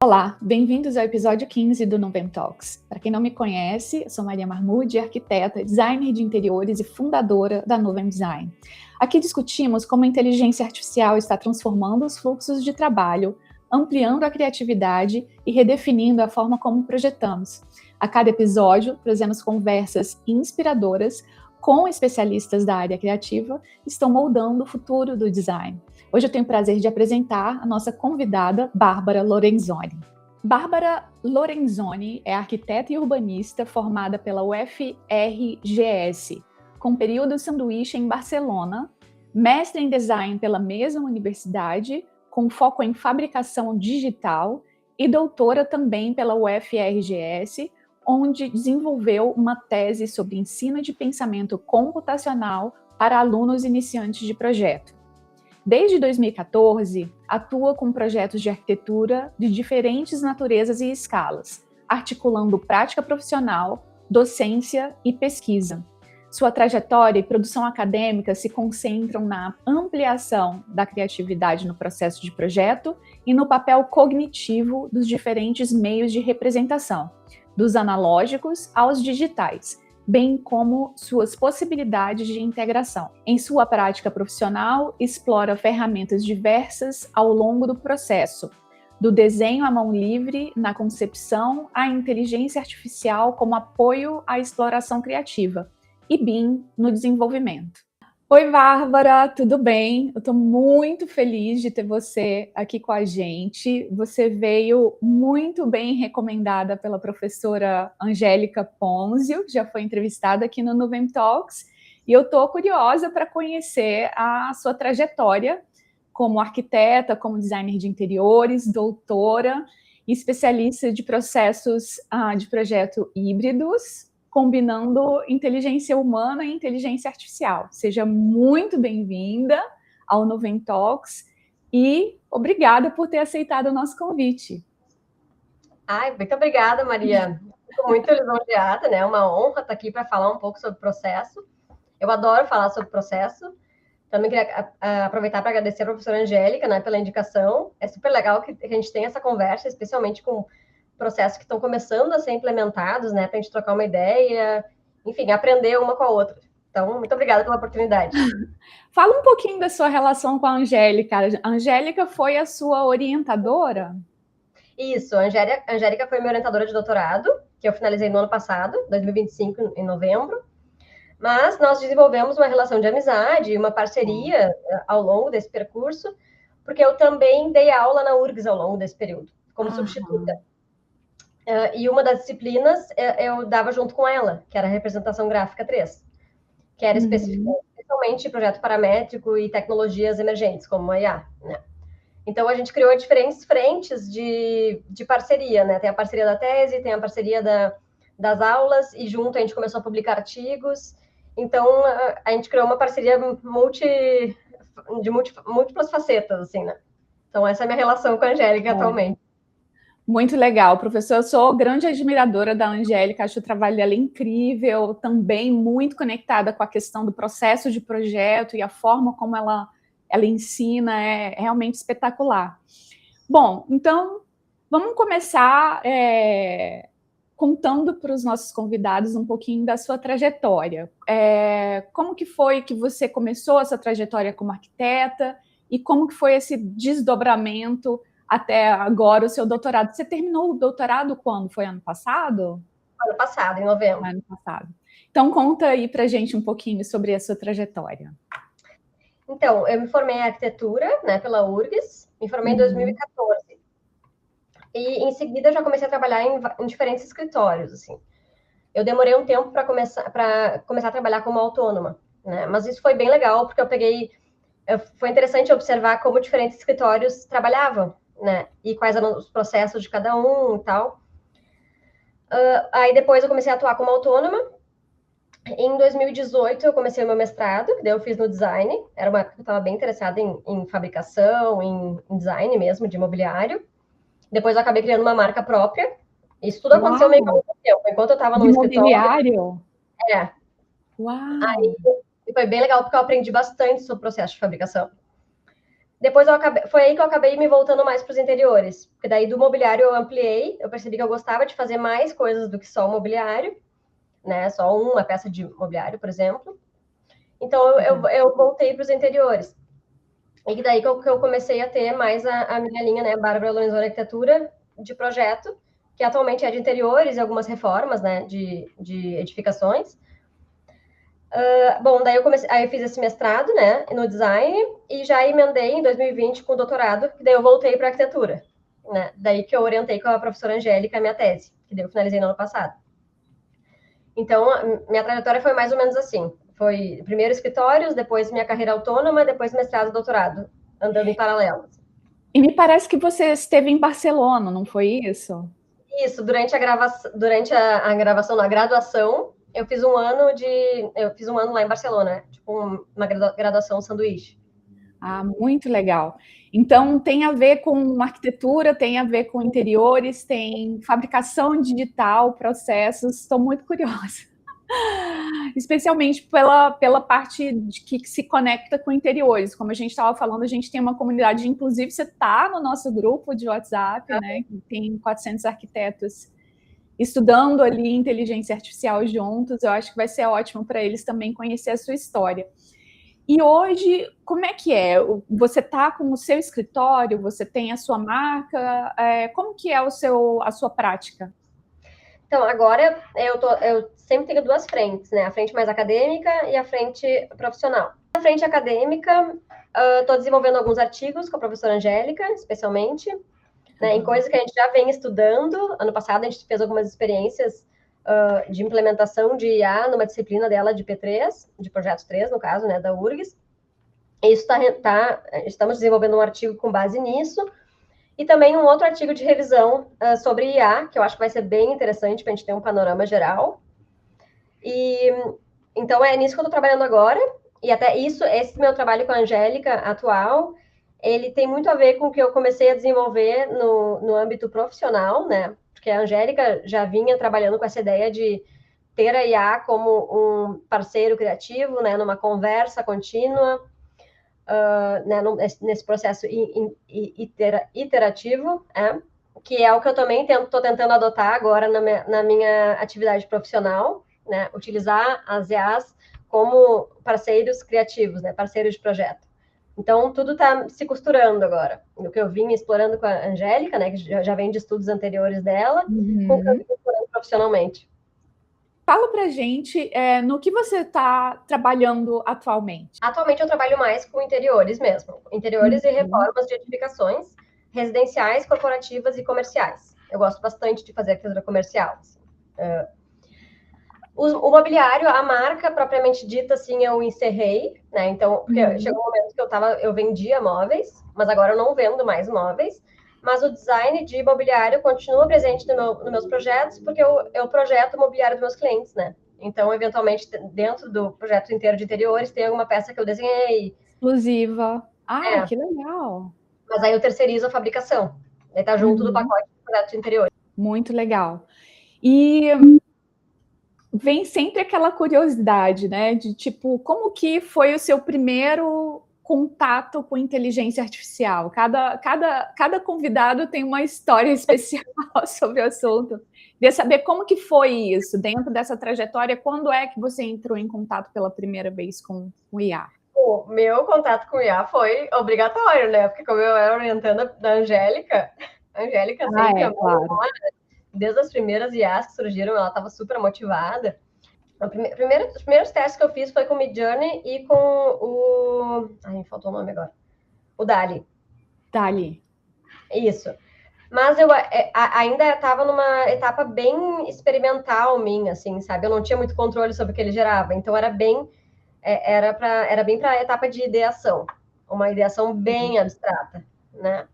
Olá, bem-vindos ao episódio 15 do Novem Talks. Para quem não me conhece, eu sou Maria Marmude, arquiteta, designer de interiores e fundadora da Novem Design. Aqui discutimos como a inteligência artificial está transformando os fluxos de trabalho, ampliando a criatividade e redefinindo a forma como projetamos. A cada episódio, trazemos conversas inspiradoras com especialistas da área criativa que estão moldando o futuro do design. Hoje eu tenho o prazer de apresentar a nossa convidada, Bárbara Lorenzoni. Bárbara Lorenzoni é arquiteta e urbanista formada pela UFRGS, com período sanduíche em Barcelona, mestre em design pela mesma universidade, com foco em fabricação digital, e doutora também pela UFRGS, onde desenvolveu uma tese sobre ensino de pensamento computacional para alunos iniciantes de projeto. Desde 2014, atua com projetos de arquitetura de diferentes naturezas e escalas, articulando prática profissional, docência e pesquisa. Sua trajetória e produção acadêmica se concentram na ampliação da criatividade no processo de projeto e no papel cognitivo dos diferentes meios de representação, dos analógicos aos digitais, bem como suas possibilidades de integração. Em sua prática profissional, explora ferramentas diversas ao longo do processo, do desenho à mão livre na concepção à inteligência artificial como apoio à exploração criativa e BIM no desenvolvimento. Oi, Bárbara, tudo bem? Eu estou muito feliz de ter você aqui com a gente. Você veio muito bem recomendada pela professora Angélica Ponzio, que já foi entrevistada aqui no Novem Talks, e eu estou curiosa para conhecer a sua trajetória como arquiteta, como designer de interiores, doutora e especialista de processos de projeto híbridos, combinando inteligência humana e inteligência artificial. Seja muito bem-vinda ao Novem Talks e obrigada por ter aceitado o nosso convite. Muito obrigada, Maria. Fico muito lisonjeada, né? É uma honra estar aqui para falar um pouco sobre o processo. Eu adoro falar sobre o processo. Também queria aproveitar para agradecer a professora Angélica, né, pela indicação. É super legal que a gente tenha essa conversa, especialmente com processos que estão começando a ser implementados, né, para a gente trocar uma ideia, enfim, aprender uma com a outra. Então, muito obrigada pela oportunidade. Fala um pouquinho da sua relação com a Angélica. A Angélica foi a sua orientadora? Isso, a Angélica foi minha orientadora de doutorado, que eu finalizei no ano passado, 2025, em novembro. Mas nós desenvolvemos uma relação de amizade, uma parceria ao longo desse percurso, porque eu também dei aula na URGS ao longo desse período, como substituta. E uma das disciplinas eu dava junto com ela, que era a representação gráfica 3, que era especialmente projeto paramétrico e tecnologias emergentes, como a IA, né? Então, a gente criou diferentes frentes de parceria, né? Tem a parceria da tese, tem a parceria das aulas, e junto a gente começou a publicar artigos. Então, a gente criou uma parceria de múltiplas facetas, assim, né? Então, essa é a minha relação com a Angélica atualmente. Muito legal, professor. Eu sou grande admiradora da Angélica, acho o trabalho dela incrível, também muito conectada com a questão do processo de projeto e a forma como ela ensina é realmente espetacular. Bom, então, vamos começar contando para os nossos convidados um pouquinho da sua trajetória. Como que foi que você começou essa trajetória como arquiteta e como que foi esse desdobramento até agora o seu doutorado? Você terminou o doutorado quando? Foi ano passado? Ano passado, em novembro. Ano passado. Então, conta aí pra gente um pouquinho sobre a sua trajetória. Então, eu me formei em arquitetura, né, pela URGS, me formei em 2014. E, em seguida, eu já comecei a trabalhar em diferentes escritórios, assim. Eu demorei um tempo para começar a trabalhar como autônoma, né? Mas isso foi bem legal, porque foi interessante observar como diferentes escritórios trabalhavam, né? E quais eram os processos de cada um e tal. Aí depois eu comecei a atuar como autônoma. Em 2018 eu comecei o meu mestrado, que daí eu fiz no design. Era uma época que eu estava bem interessada em fabricação, em design mesmo, de imobiliário. Depois eu acabei criando uma marca própria. Isso tudo aconteceu meio que ao mesmo tempo. Enquanto eu estava no escritório... Imobiliário? Uau! Aí foi bem legal, porque eu aprendi bastante sobre o processo de fabricação. Depois foi aí que eu acabei me voltando mais para os interiores, porque daí do mobiliário eu ampliei, eu percebi que eu gostava de fazer mais coisas do que só o mobiliário, né? Só uma peça de mobiliário, por exemplo. Então eu voltei para os interiores. E daí que eu comecei a ter mais a minha linha, né? Bárbara Lorenzoni Arquitetura de projeto, que atualmente é de interiores e algumas reformas, né? De edificações. Bom, daí aí eu fiz esse mestrado, né, no design, e já emendei em 2020 com o doutorado, que daí eu voltei para arquitetura, né, daí que eu orientei com a professora Angélica a minha tese, que daí eu finalizei no ano passado. Então, minha trajetória foi mais ou menos assim, foi primeiro escritórios, depois minha carreira autônoma, depois mestrado e doutorado, andando em paralelo. E me parece que você esteve em Barcelona, não foi isso? Isso, durante a gravação, na graduação, eu fiz um ano lá em Barcelona, tipo uma graduação sanduíche. Ah, muito legal. Então, tem a ver com arquitetura, tem a ver com interiores, tem fabricação digital, processos. Estou muito curiosa. Especialmente pela parte que se conecta com interiores. Como a gente estava falando, a gente tem uma comunidade, inclusive você está no nosso grupo de WhatsApp, né? Tem 400 arquitetos estudando ali inteligência artificial juntos. Eu acho que vai ser ótimo para eles também conhecer a sua história. E hoje, como é que é? Você está com o seu escritório, você tem a sua marca, como que é a sua prática? Então, agora eu sempre tenho duas frentes, né? A frente mais acadêmica e a frente profissional. Na frente acadêmica, estou desenvolvendo alguns artigos com a professora Angélica, especialmente, né, em coisas que a gente já vem estudando. Ano passado, a gente fez algumas experiências de implementação de IA numa disciplina dela de P3, de Projetos 3, no caso, né, da URGS. Isso estamos desenvolvendo um artigo com base nisso, e também um outro artigo de revisão sobre IA, que eu acho que vai ser bem interessante para a gente ter um panorama geral. E então é nisso que eu estou trabalhando agora, e até esse meu trabalho com a Angélica atual, ele tem muito a ver com o que eu comecei a desenvolver no âmbito profissional, né? Porque a Angélica já vinha trabalhando com essa ideia de ter a IA como um parceiro criativo, né? Numa conversa contínua, né, nesse processo iterativo, que é o que eu também estou tentando adotar agora na minha atividade profissional, né, utilizar as IAs como parceiros criativos, né, parceiros de projeto. Então, tudo está se costurando agora. O que eu vim explorando com a Angélica, né, que já vem de estudos anteriores dela, com o que eu vim explorando profissionalmente. Fala pra gente no que você está trabalhando atualmente. Atualmente eu trabalho mais com interiores mesmo. Interiores e reformas de edificações residenciais, corporativas e comerciais. Eu gosto bastante de fazer arquitetura comercial. Assim. O mobiliário, a marca propriamente dita, assim, eu encerrei, né? Então, porque chegou um momento que eu vendia móveis, mas agora eu não vendo mais móveis. Mas o design de mobiliário continua presente nos meus projetos, porque eu projeto o mobiliário dos meus clientes, né? Então, eventualmente, dentro do projeto inteiro de interiores, tem alguma peça que eu desenhei. Exclusiva. Ah, que legal. Mas aí eu terceirizo a fabricação. Aí tá junto do pacote do projeto de interiores. Muito legal. E vem sempre aquela curiosidade, né? De tipo, como que foi o seu primeiro contato com inteligência artificial? Cada convidado tem uma história especial sobre o assunto. Queria saber como que foi isso, dentro dessa trajetória, quando é que você entrou em contato pela primeira vez com o IA? O meu contato com o IA foi obrigatório, né? Porque como eu era orientanda da Angélica, a Angélica sempre amou, claro. desde as primeiras IAs que surgiram, ela estava super motivada. Os primeiros testes que eu fiz foi com o Midjourney e com o... Ai, faltou o nome agora. O DALL-E. DALL-E. Isso. Mas eu ainda estava numa etapa bem experimental minha, assim, sabe? Eu não tinha muito controle sobre o que ele gerava. Então, era bem para a etapa de ideação. Uma ideação bem abstrata, né?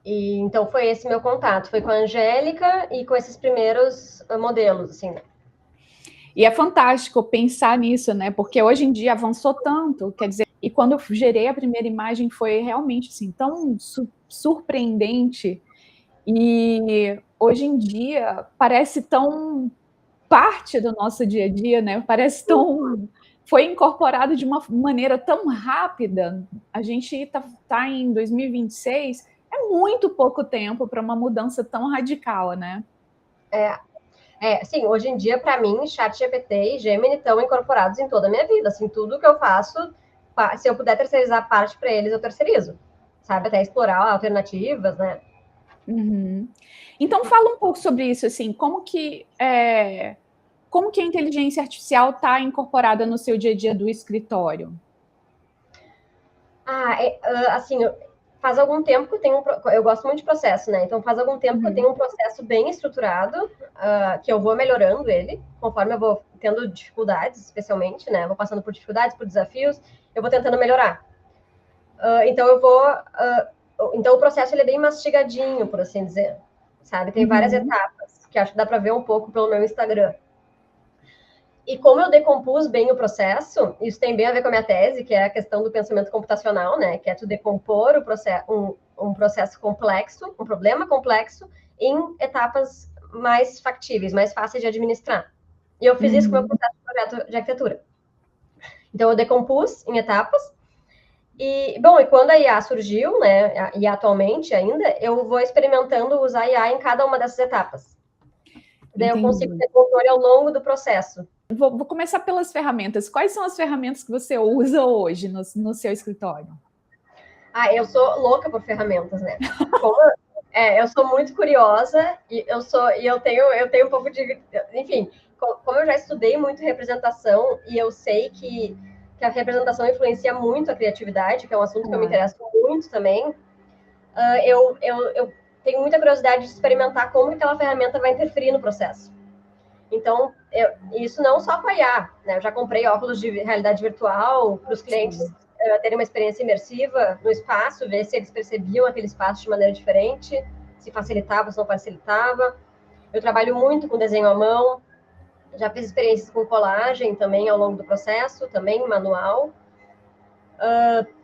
E, então, foi esse meu contato. Foi com a Angélica e com esses primeiros modelos, assim, né? E é fantástico pensar nisso, né? Porque hoje em dia avançou tanto, quer dizer, e quando eu gerei a primeira imagem foi realmente assim tão surpreendente. E hoje em dia parece tão parte do nosso dia a dia, né? Parece tão foi incorporado de uma maneira tão rápida. A gente está em 2026, é muito pouco tempo para uma mudança tão radical, né? Sim, hoje em dia, para mim, ChatGPT e Gemini estão incorporados em toda a minha vida. Assim, tudo que eu faço, se eu puder terceirizar parte para eles, eu terceirizo. Sabe? Até explorar alternativas, né? Uhum. Então, fala um pouco sobre isso, assim, como que a inteligência artificial está incorporada no seu dia a dia do escritório? Assim, faz algum tempo que eu gosto muito de processo, né? Então, faz algum tempo que eu tenho um processo bem estruturado, que eu vou melhorando ele, conforme eu vou tendo dificuldades, especialmente, né? Vou passando por dificuldades, por desafios, eu vou tentando melhorar. Então, o processo ele é bem mastigadinho, por assim dizer, sabe? Tem várias etapas, que acho que dá para ver um pouco pelo meu Instagram. E como eu decompus bem o processo, isso tem bem a ver com a minha tese, que é a questão do pensamento computacional, né? Que é tu decompor um processo complexo, um problema complexo, em etapas mais factíveis, mais fáceis de administrar. E eu fiz isso com o meu processo de projeto de arquitetura. Então, eu decompus em etapas. E quando a IA surgiu, né? E atualmente ainda, eu vou experimentando usar a IA em cada uma dessas etapas. Daí eu consigo ter controle ao longo do processo. Vou começar pelas ferramentas. Quais são as ferramentas que você usa hoje no seu escritório? Eu sou louca por ferramentas, né? Eu sou muito curiosa e eu tenho um pouco de, enfim, como eu já estudei muito representação e eu sei que a representação influencia muito a criatividade, que é um assunto que eu me interesso muito também. Eu tenho muita curiosidade de experimentar como aquela ferramenta vai interferir no processo. Então, isso não só com a IA, né? Eu já comprei óculos de realidade virtual para os clientes terem uma experiência imersiva no espaço, ver se eles percebiam aquele espaço de maneira diferente, se facilitava, se não facilitava. Eu trabalho muito com desenho à mão, já fiz experiências com colagem também ao longo do processo, também manual.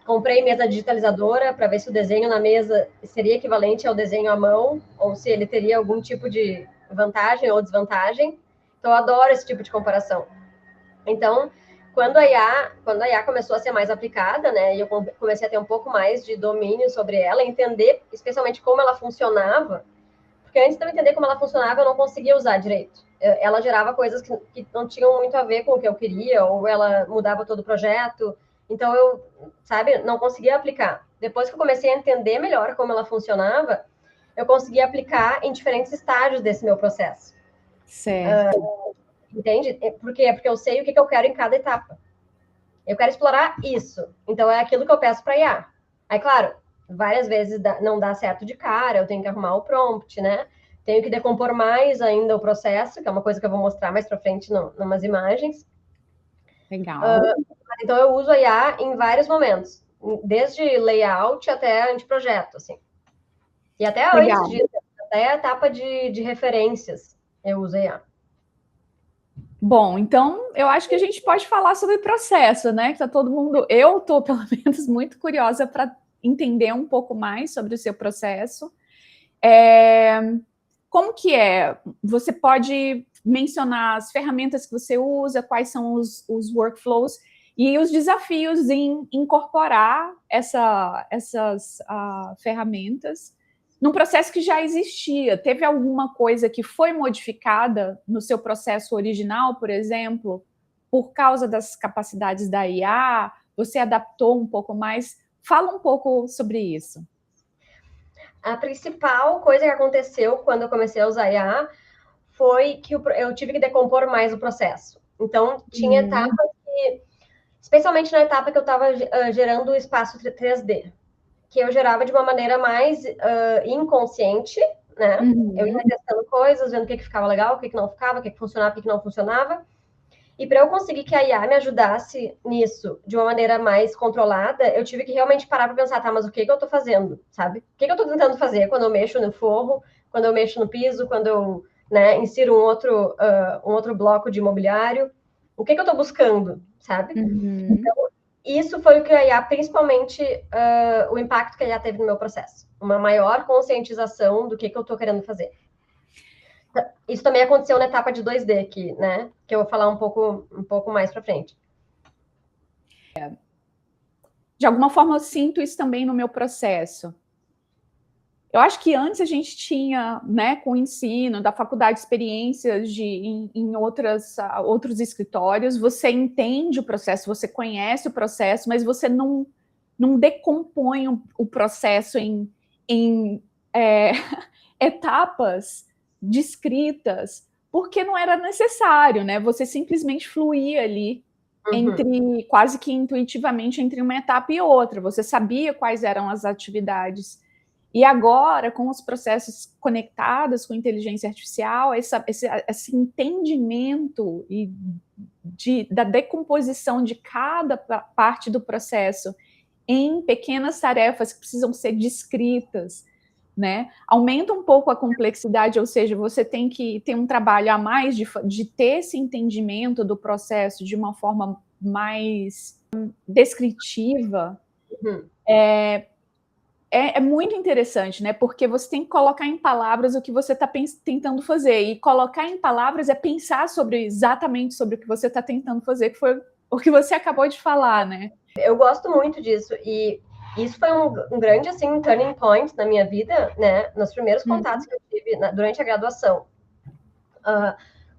Comprei mesa digitalizadora para ver se o desenho na mesa seria equivalente ao desenho à mão, ou se ele teria algum tipo de vantagem ou desvantagem. Então, eu adoro esse tipo de comparação. Então, quando a IA começou a ser mais aplicada, né, e eu comecei a ter um pouco mais de domínio sobre ela, entender especialmente como ela funcionava, porque antes de eu entender como ela funcionava, eu não conseguia usar direito. Ela gerava coisas que não tinham muito a ver com o que eu queria, ou ela mudava todo o projeto. Então, eu, não conseguia aplicar. Depois que eu comecei a entender melhor como ela funcionava, eu consegui aplicar em diferentes estágios desse meu processo. Certo. Entende? Por quê? Porque eu sei o que eu quero em cada etapa. Eu quero explorar isso. Então, é aquilo que eu peço para IA. Aí, claro, várias vezes não dá certo de cara, eu tenho que arrumar o prompt, né? Tenho que decompor mais ainda o processo, que é uma coisa que eu vou mostrar mais para frente em umas imagens. Legal. Então, eu uso a IA em vários momentos. Desde layout até anteprojeto, assim. E até Legal. antes disso, até a etapa de referências, eu uso a IA. Bom, então eu acho que a gente pode falar sobre processo, né? Que tá todo mundo. Eu estou, pelo menos, muito curiosa para entender um pouco mais sobre o seu processo. Como que é? Você pode mencionar as ferramentas que você usa, quais são os workflows e os desafios em incorporar essas ferramentas num processo que já existia. Teve alguma coisa que foi modificada no seu processo original, por exemplo, por causa das capacidades da IA? Você adaptou um pouco mais? Fala um pouco sobre isso. A principal coisa que aconteceu quando eu comecei a usar IA foi que eu tive que decompor mais o processo. Então, tinha etapas que, especialmente na etapa que eu estava gerando o espaço 3D, que eu gerava de uma maneira mais inconsciente, né? Eu ia testando coisas, vendo o que ficava legal, o que não ficava, o que funcionava, o que não funcionava. E para eu conseguir que a IA me ajudasse nisso de uma maneira mais controlada, eu tive que realmente parar para pensar, tá, mas o que eu estou fazendo, sabe? O que eu estou tentando fazer quando eu mexo no forro, quando eu mexo no piso, quando eu insiro um outro bloco de imobiliário? O que eu estou buscando, sabe? Então, isso foi o que a IA, principalmente o impacto que a IA teve no meu processo. Uma maior conscientização do que eu estou querendo fazer. Isso também aconteceu na etapa de 2D, que eu vou falar um pouco mais para frente. De alguma forma eu sinto isso também no meu processo. Eu acho que antes a gente tinha, né, com o ensino da faculdade, experiências em outros escritórios, você entende o processo, você conhece o processo, mas você não decompõe o processo em etapas descritas, porque não era necessário, né? Você simplesmente fluía ali quase que intuitivamente entre uma etapa e outra. Você sabia quais eram as atividades. E agora, com os processos conectados com inteligência artificial, esse entendimento da decomposição de cada parte do processo em pequenas tarefas que precisam ser descritas, né? Aumenta um pouco a complexidade, ou seja, você tem que ter um trabalho a mais de ter esse entendimento do processo de uma forma mais descritiva. É muito interessante, né? Porque você tem que colocar em palavras o que você está tentando fazer. E colocar em palavras é pensar exatamente sobre o que você está tentando fazer, que foi o que você acabou de falar, né? Eu gosto muito disso. E isso foi um grande, assim, turning point na minha vida, né? Nos primeiros contatos que eu tive durante a graduação.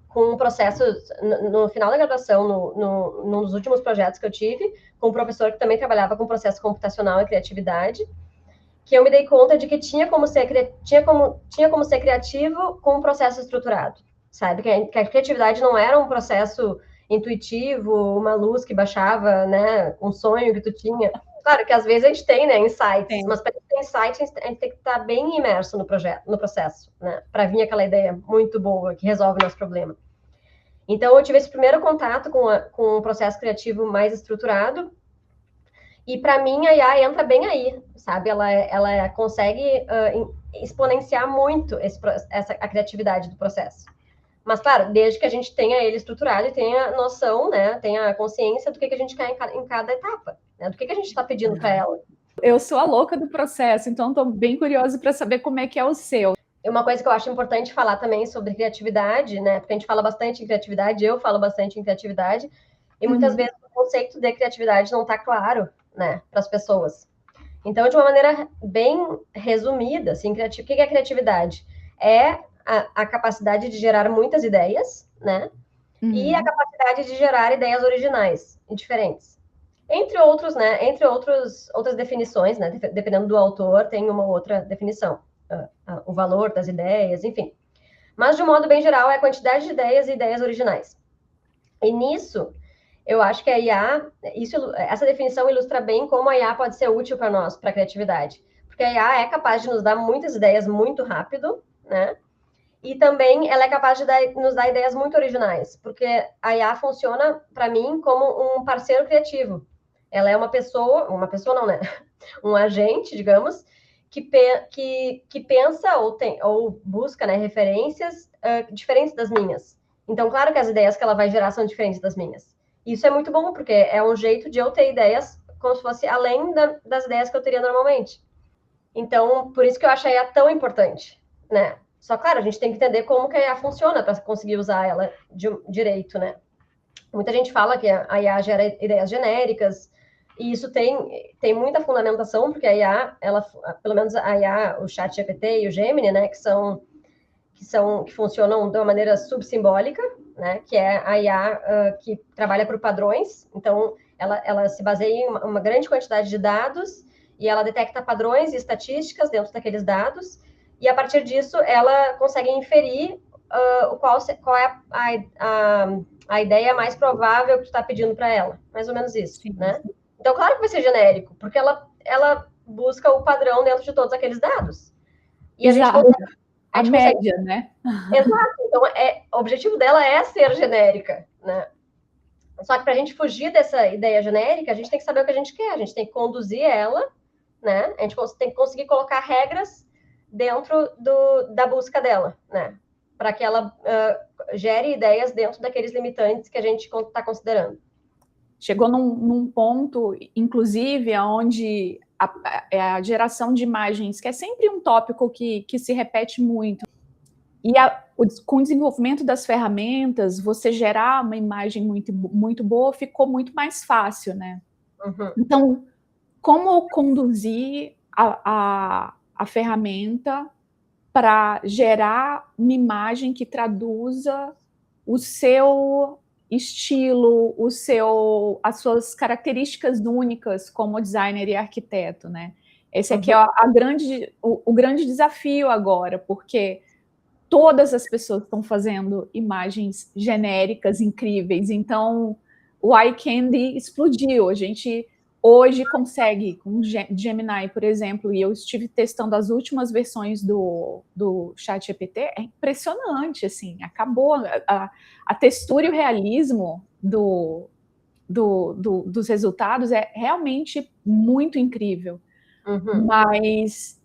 Com o processo, no final da graduação, nos últimos projetos que eu tive, com um professor que também trabalhava com processo computacional e criatividade, que eu me dei conta de que tinha como ser criativo com um processo estruturado, sabe? Que a criatividade não era um processo intuitivo, uma luz que baixava, né? Um sonho que tu tinha. Claro que às vezes a gente tem, né, insights, mas para ter insights a gente tem que estar bem imerso no processo, né? Para vir aquela ideia muito boa que resolve o nosso problema. Então eu tive esse primeiro contato com um processo criativo mais estruturado. E para mim a IA entra bem aí, sabe? Ela consegue exponenciar muito a criatividade do processo. Mas, claro, desde que a gente tenha ele estruturado e tenha noção, né? Tenha consciência do que a gente quer em cada etapa, né? Do que a gente está pedindo para ela. Eu sou a louca do processo, então estou bem curiosa para saber como é que é o seu. Uma coisa que eu acho importante falar também sobre criatividade, né? Porque a gente fala bastante em criatividade, eu falo bastante em criatividade, e muitas vezes o conceito de criatividade não está claro, né, para as pessoas. Então, de uma maneira bem resumida, assim, o que é criatividade? É a capacidade de gerar muitas ideias, né? E a capacidade de gerar ideias originais e diferentes. Entre outros, né? Outras definições, né? Dependendo do autor, tem uma outra definição. O valor das ideias, enfim. Mas, de um modo bem geral, é a quantidade de ideias e ideias originais. E nisso, eu acho que a IA, essa definição ilustra bem como a IA pode ser útil para nós, para a criatividade. Porque a IA é capaz de nos dar muitas ideias muito rápido, né? E também ela é capaz de nos dar ideias muito originais, porque a IA funciona, para mim, como um parceiro criativo. Ela é uma pessoa não, né? Um agente, digamos, que pensa ou busca, né, referências diferentes das minhas. Então, claro que as ideias que ela vai gerar são diferentes das minhas. Isso é muito bom, porque é um jeito de eu ter ideias como se fosse além das ideias que eu teria normalmente. Então, por isso que eu acho a IA tão importante, né? Só, claro, a gente tem que entender como que a IA funciona para conseguir usar ela direito, né? Muita gente fala que a IA gera ideias genéricas, e isso tem muita fundamentação, porque a IA, pelo menos a IA, o ChatGPT e o Gemini, né, que funcionam de uma maneira subsimbólica, né, que é a IA que trabalha por padrões. Então, ela se baseia em uma grande quantidade de dados e ela detecta padrões e estatísticas dentro daqueles dados, e a partir disso ela consegue inferir qual é a ideia mais provável que tu está pedindo para ela. Mais ou menos isso, sim, né? Então, claro que vai ser genérico, porque ela busca o padrão dentro de todos aqueles dados. E exato. A média, né? Exato. Então, o objetivo dela é ser genérica, né? Só que para a gente fugir dessa ideia genérica, a gente tem que saber o que a gente quer, a gente tem que conduzir ela, né? A gente tem que conseguir colocar regras dentro da busca dela, né? Para que ela gere ideias dentro daqueles limitantes que a gente está considerando. Chegou num ponto, inclusive, onde a geração de imagens, que é sempre um tópico que se repete muito, e com o desenvolvimento das ferramentas, você gerar uma imagem muito, muito boa ficou muito mais fácil, né? Uhum. Então, como conduzir a ferramenta para gerar uma imagem que traduza o seu estilo, as suas características únicas como designer e arquiteto, né? Esse aqui é o grande desafio agora, porque todas as pessoas estão fazendo imagens genéricas incríveis, então o iCandy explodiu. A gente hoje consegue, com Gemini, por exemplo, e eu estive testando as últimas versões do ChatGPT, é impressionante, assim, acabou a textura e o realismo dos resultados é realmente muito incrível. Mas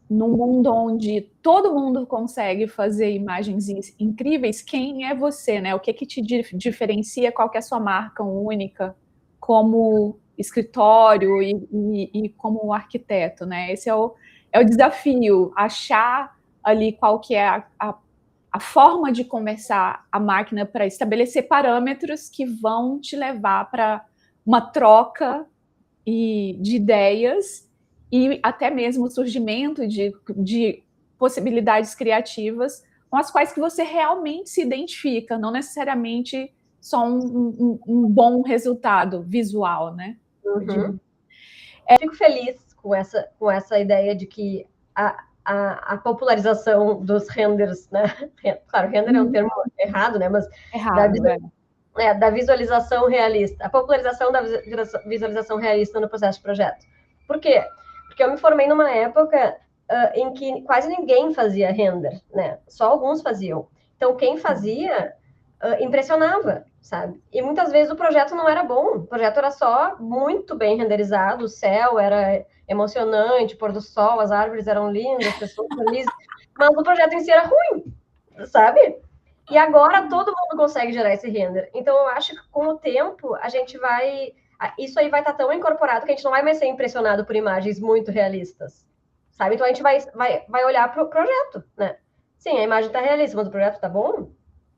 num mundo onde todo mundo consegue fazer imagens incríveis, quem é você, né? O que te diferencia, qual que é a sua marca única como escritório e como arquiteto, né? Esse é o desafio, achar ali qual que é a forma de conversar a máquina para estabelecer parâmetros que vão te levar para uma troca de ideias e até mesmo o surgimento de possibilidades criativas com as quais que você realmente se identifica, não necessariamente só um bom resultado visual, né? Uhum. Fico feliz com essa ideia de que a popularização dos renders, né? Claro, render é um termo errado, né? Mas da visualização realista, a popularização da visualização realista no processo de projeto. Por quê? Porque eu me formei numa época em que quase ninguém fazia render, né? Só alguns faziam. Então, quem fazia impressionava, sabe? E muitas vezes o projeto não era bom, o projeto era só muito bem renderizado, o céu era emocionante, o pôr do sol, as árvores eram lindas, as pessoas felizes, mas o projeto em si era ruim, sabe? E agora todo mundo consegue gerar esse render. Então eu acho que com o tempo a gente vai... Isso aí vai estar tão incorporado que a gente não vai mais ser impressionado por imagens muito realistas, sabe? Então a gente vai olhar para o projeto, né? Sim, a imagem está realista, mas o projeto está bom?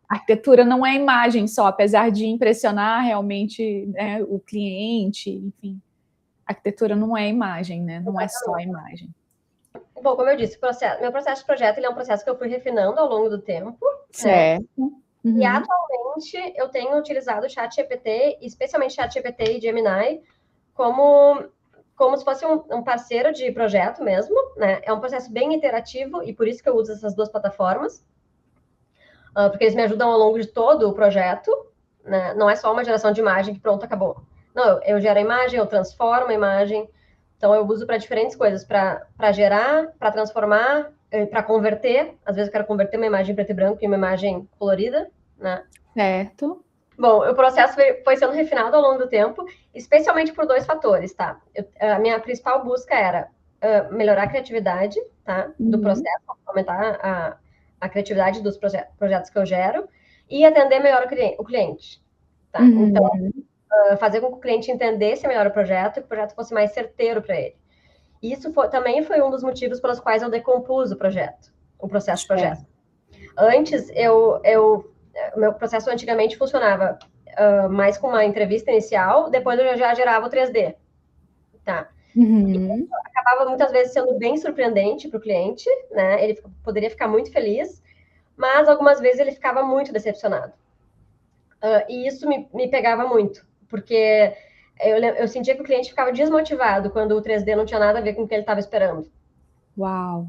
A arquitetura não é imagem só, apesar de impressionar realmente, né, o cliente, enfim. A arquitetura não é imagem, né? Não é só imagem. Bom, como eu disse, meu processo de projeto ele é um processo que eu fui refinando ao longo do tempo. Certo. Né? Uhum. E atualmente eu tenho utilizado o ChatGPT, especialmente ChatGPT e Gemini, como se fosse um parceiro de projeto mesmo, né? É um processo bem iterativo e por isso que eu uso essas duas plataformas, porque eles me ajudam ao longo de todo o projeto, né? Não é só uma geração de imagem que pronto, acabou. Não, eu gero a imagem, eu transformo a imagem, então eu uso para diferentes coisas, para gerar, para transformar, para converter. Às vezes eu quero converter uma imagem preto e branco em uma imagem colorida, né? Certo. Bom, o processo foi sendo refinado ao longo do tempo, especialmente por dois fatores, tá? A minha principal busca era melhorar a criatividade, tá? Do processo, aumentar a criatividade dos projetos que eu gero e atender melhor o cliente, tá? Então, fazer com que o cliente entendesse melhor o projeto e que o projeto fosse mais certeiro para ele. Isso também foi um dos motivos pelos quais eu decompus o processo de projeto. Antes, o meu processo antigamente funcionava mais com uma entrevista inicial, depois eu já gerava o 3D, tá? E acabava muitas vezes sendo bem surpreendente para o cliente, né? Ele poderia ficar muito feliz, mas algumas vezes ele ficava muito decepcionado. E isso me pegava muito, porque eu sentia que o cliente ficava desmotivado quando o 3D não tinha nada a ver com o que ele estava esperando. Uau!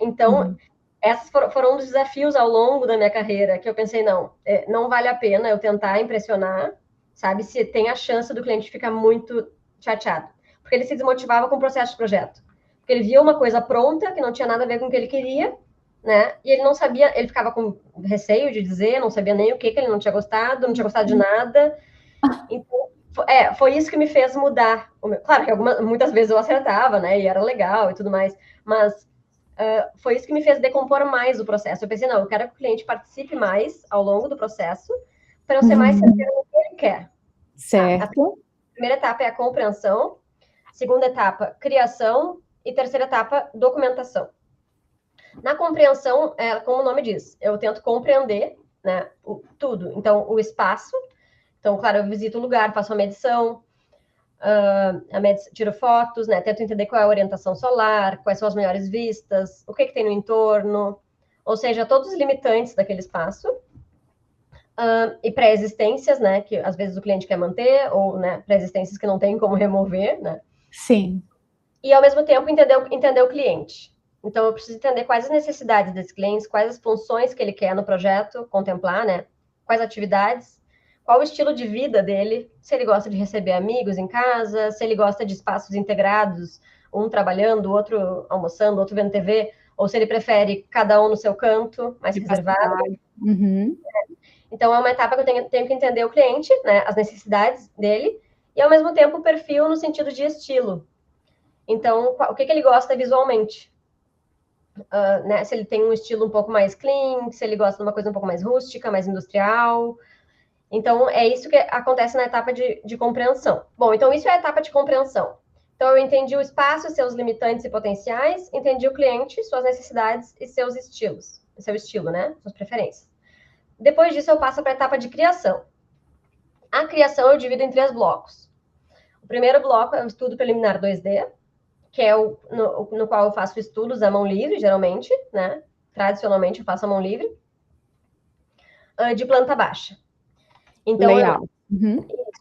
Então, esses foram um dos desafios ao longo da minha carreira, que eu pensei, não vale a pena eu tentar impressionar, sabe, se tem a chance do cliente ficar muito chateado. Porque ele se desmotivava com o processo de projeto. Porque ele via uma coisa pronta, que não tinha nada a ver com o que ele queria, né, e ele não sabia, ele ficava com receio de dizer, não sabia nem o que ele não tinha gostado de nada. Então, foi isso que me fez mudar. Claro que muitas vezes eu acertava, né, e era legal e tudo mais, mas foi isso que me fez decompor mais o processo. Eu pensei, não, eu quero que o cliente participe mais ao longo do processo para eu ser mais certeira no que ele quer. Certo. A primeira etapa é a compreensão, segunda etapa, criação e terceira etapa, documentação. Na compreensão, como o nome diz, eu tento compreender, né, tudo. Então, o espaço. Então, claro, eu visito o lugar, faço uma medição, tiro fotos, né? Tento entender qual é a orientação solar, quais são as melhores vistas, o que tem no entorno, ou seja, todos os limitantes daquele espaço. E pré-existências, né? Que às vezes o cliente quer manter, ou né, pré-existências que não tem como remover, né? Sim. E ao mesmo tempo entender o cliente. Então eu preciso entender quais as necessidades desse cliente, quais as funções que ele quer no projeto, contemplar, né? Quais atividades, qual o estilo de vida dele, se ele gosta de receber amigos em casa, se ele gosta de espaços integrados, um trabalhando, o outro almoçando, o outro vendo TV, ou se ele prefere cada um no seu canto, mais reservado. Uhum. Então, é uma etapa que eu tenho que entender o cliente, né, as necessidades dele, e ao mesmo tempo o perfil no sentido de estilo. Então, o que ele gosta visualmente. Né, se ele tem um estilo um pouco mais clean, se ele gosta de uma coisa um pouco mais rústica, mais industrial. Então, é isso que acontece na etapa de compreensão. Bom, então isso é a etapa de compreensão. Então, eu entendi o espaço, seus limitantes e potenciais, entendi o cliente, suas necessidades e seus estilos. Seu estilo, né? Suas preferências. Depois disso, eu passo para a etapa de criação. A criação eu divido em 3 blocos. O primeiro bloco é o estudo preliminar 2D, que é no qual eu faço estudos à mão livre, geralmente, né? Tradicionalmente eu faço à mão livre, de planta baixa. Então, Layout.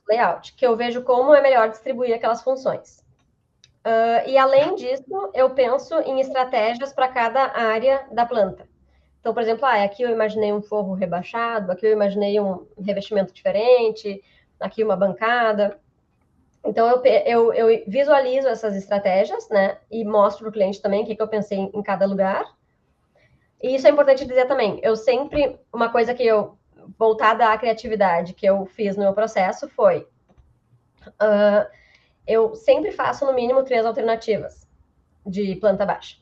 Layout, que eu vejo como é melhor distribuir aquelas funções. E além disso, eu penso em estratégias para cada área da planta. Então, por exemplo, aqui eu imaginei um forro rebaixado, aqui eu imaginei um revestimento diferente, aqui uma bancada. Então, eu visualizo essas estratégias, né? E mostro para o cliente também o que eu pensei em cada lugar. E isso é importante dizer também. Eu sempre, uma coisa que voltada à criatividade, que eu fiz no meu processo foi... eu sempre faço, no mínimo, 3 alternativas de planta baixa.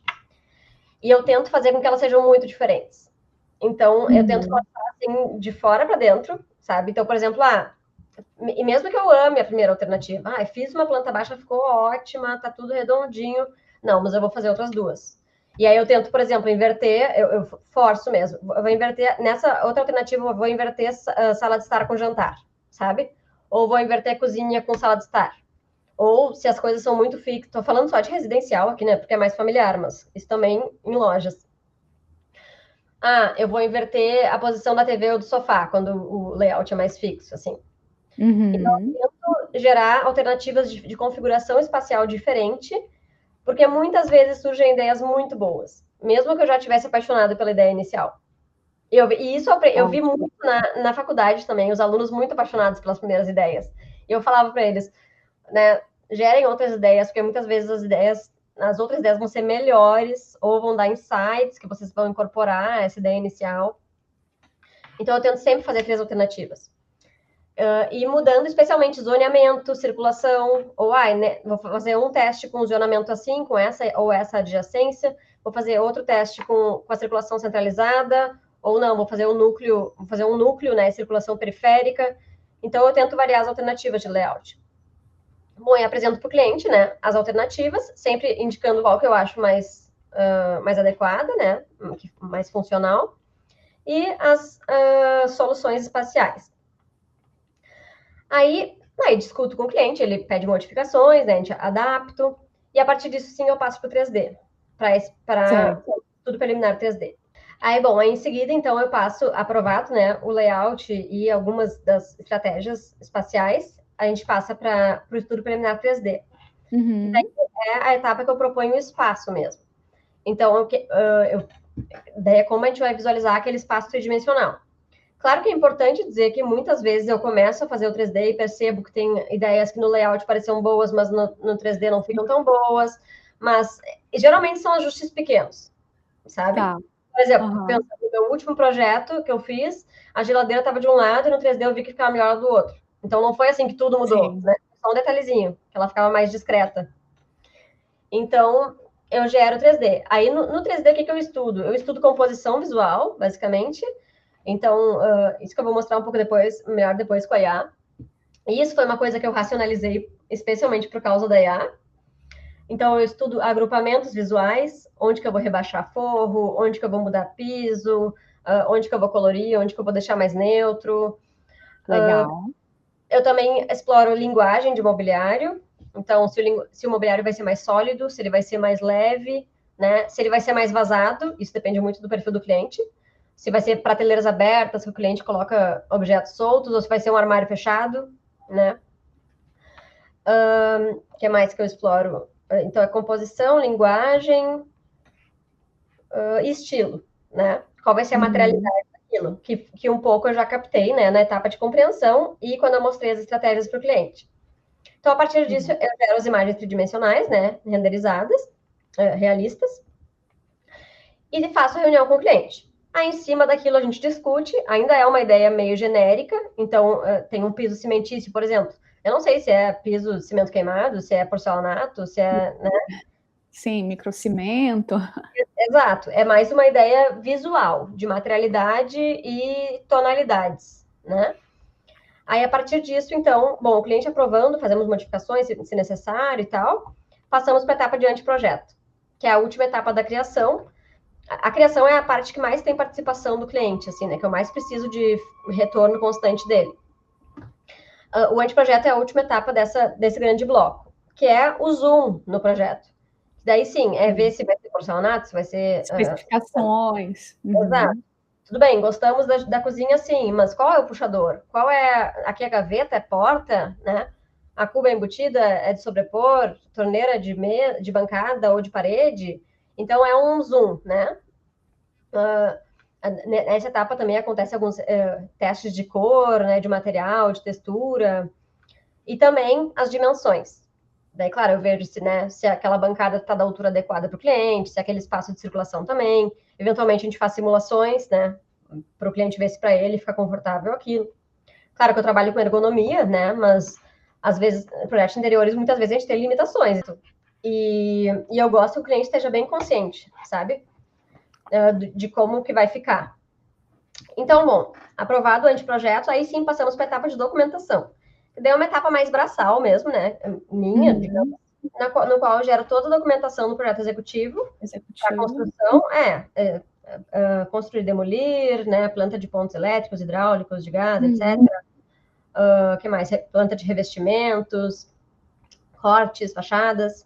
E eu tento fazer com que elas sejam muito diferentes. Então, eu tento passar, assim, de fora para dentro, sabe? Então, por exemplo, e mesmo que eu ame a primeira alternativa, fiz uma planta baixa, ficou ótima, tá tudo redondinho. Não, mas eu vou fazer outras 2. E aí eu tento, por exemplo, inverter, eu forço mesmo. Eu vou inverter, nessa outra alternativa, eu vou inverter sala de estar com jantar, sabe? Ou vou inverter cozinha com sala de estar. Ou se as coisas são muito fixas, tô falando só de residencial aqui, né? Porque é mais familiar, mas isso também em lojas. Eu vou inverter a posição da TV ou do sofá, quando o layout é mais fixo, assim. Então, eu tento gerar alternativas de configuração espacial diferente, porque muitas vezes surgem ideias muito boas, mesmo que eu já tivesse apaixonado pela ideia inicial. E isso eu vi muito na faculdade também, os alunos muito apaixonados pelas primeiras ideias. E eu falava para eles, né, gerem outras ideias, porque muitas vezes as outras ideias vão ser melhores, ou vão dar insights que vocês vão incorporar essa ideia inicial. Então, eu tento sempre fazer 3 alternativas. E mudando especialmente zoneamento, circulação, ou né, vou fazer um teste com zonamento assim, com essa ou essa adjacência, vou fazer outro teste com a circulação centralizada, ou não, vou fazer um núcleo, né, circulação periférica. Então, eu tento variar as alternativas de layout. Bom, e apresento para o cliente, né, as alternativas, sempre indicando qual que eu acho mais adequada, né, mais funcional, e as soluções espaciais. Aí discuto com o cliente, ele pede modificações, né, a gente adapta, e a partir disso, sim, eu passo para o 3D, para tudo preliminar 3D. Aí em seguida, então, eu passo aprovado, né, o layout e algumas das estratégias espaciais, a gente passa para o estudo preliminar 3D. E daí é a etapa que eu proponho o espaço mesmo. Então, daí é como a gente vai visualizar aquele espaço tridimensional. Claro que é importante dizer que muitas vezes eu começo a fazer o 3D e percebo que tem ideias que no layout pareciam boas, mas no 3D não ficam tão boas. Mas geralmente são ajustes pequenos, sabe? Tá. Por exemplo, pensando no meu último projeto que eu fiz, a geladeira estava de um lado e no 3D eu vi que ficava melhor do outro. Então não foi assim que tudo mudou, né? Só um detalhezinho, que ela ficava mais discreta. Então, eu gero 3D. Aí no 3D, o que eu estudo? Eu estudo composição visual, basicamente. Então, isso que eu vou mostrar um pouco melhor depois com a IA. E isso foi uma coisa que eu racionalizei, especialmente por causa da IA. Então, eu estudo agrupamentos visuais, onde que eu vou rebaixar forro, onde que eu vou mudar piso, onde que eu vou colorir, onde que eu vou deixar mais neutro. Legal. Eu também exploro linguagem de mobiliário. Então, se o mobiliário vai ser mais sólido, se ele vai ser mais leve, né? Se ele vai ser mais vazado, isso depende muito do perfil do cliente. Se vai ser prateleiras abertas, que o cliente coloca objetos soltos, ou se vai ser um armário fechado, né? O que mais que eu exploro? Então, é composição, linguagem e estilo, né? Qual vai ser a materialidade daquilo? Que um pouco eu já captei, né? Na etapa de compreensão e quando eu mostrei as estratégias para o cliente. Então, a partir disso, eu gero as imagens tridimensionais, né? Renderizadas, realistas, e faço a reunião com o cliente. Aí, em cima daquilo, a gente discute. Ainda é uma ideia meio genérica. Então, tem um piso cimentício, por exemplo. Eu não sei se é piso de cimento queimado, se é porcelanato, se é... né? Sim, microcimento. Exato. É mais uma ideia visual, de materialidade e tonalidades, né? Aí, a partir disso, então, bom, o cliente aprovando, fazemos modificações, se necessário e tal. Passamos para a etapa de anteprojeto, que é a última etapa da criação. A criação é a parte que mais tem participação do cliente, assim, né? Que eu mais preciso de retorno constante dele. O anteprojeto é a última etapa desse grande bloco, que é o zoom no projeto. Daí sim, é ver se vai ser porcelanato, se vai ser... Especificações. Exato. Tudo bem, gostamos da cozinha, sim, mas qual é o puxador? Qual é... Aqui é gaveta, é porta, né? A cuba embutida é de sobrepor, torneira de bancada ou de parede. Então, é um zoom, né? Nessa etapa também acontece alguns testes de cor, né, de material, de textura, e também as dimensões. Daí, claro, eu vejo se aquela bancada está da altura adequada para o cliente, se aquele espaço de circulação também. Eventualmente, a gente faz simulações, né, para o cliente ver se para ele fica confortável aquilo. Claro que eu trabalho com ergonomia, né, mas às vezes, projetos interiores, muitas vezes a gente tem limitações. E eu gosto que o cliente esteja bem consciente, sabe? De como que vai ficar. Então, bom, aprovado o anteprojeto, aí sim passamos para a etapa de documentação. Daí é uma etapa mais braçal mesmo, né? Minha, digamos, no qual eu gero toda a documentação do projeto executivo. Para a construção, construir e demolir, né? Planta de pontos elétricos, hidráulicos, de gás, etc. O que mais? Planta de revestimentos, cortes, fachadas.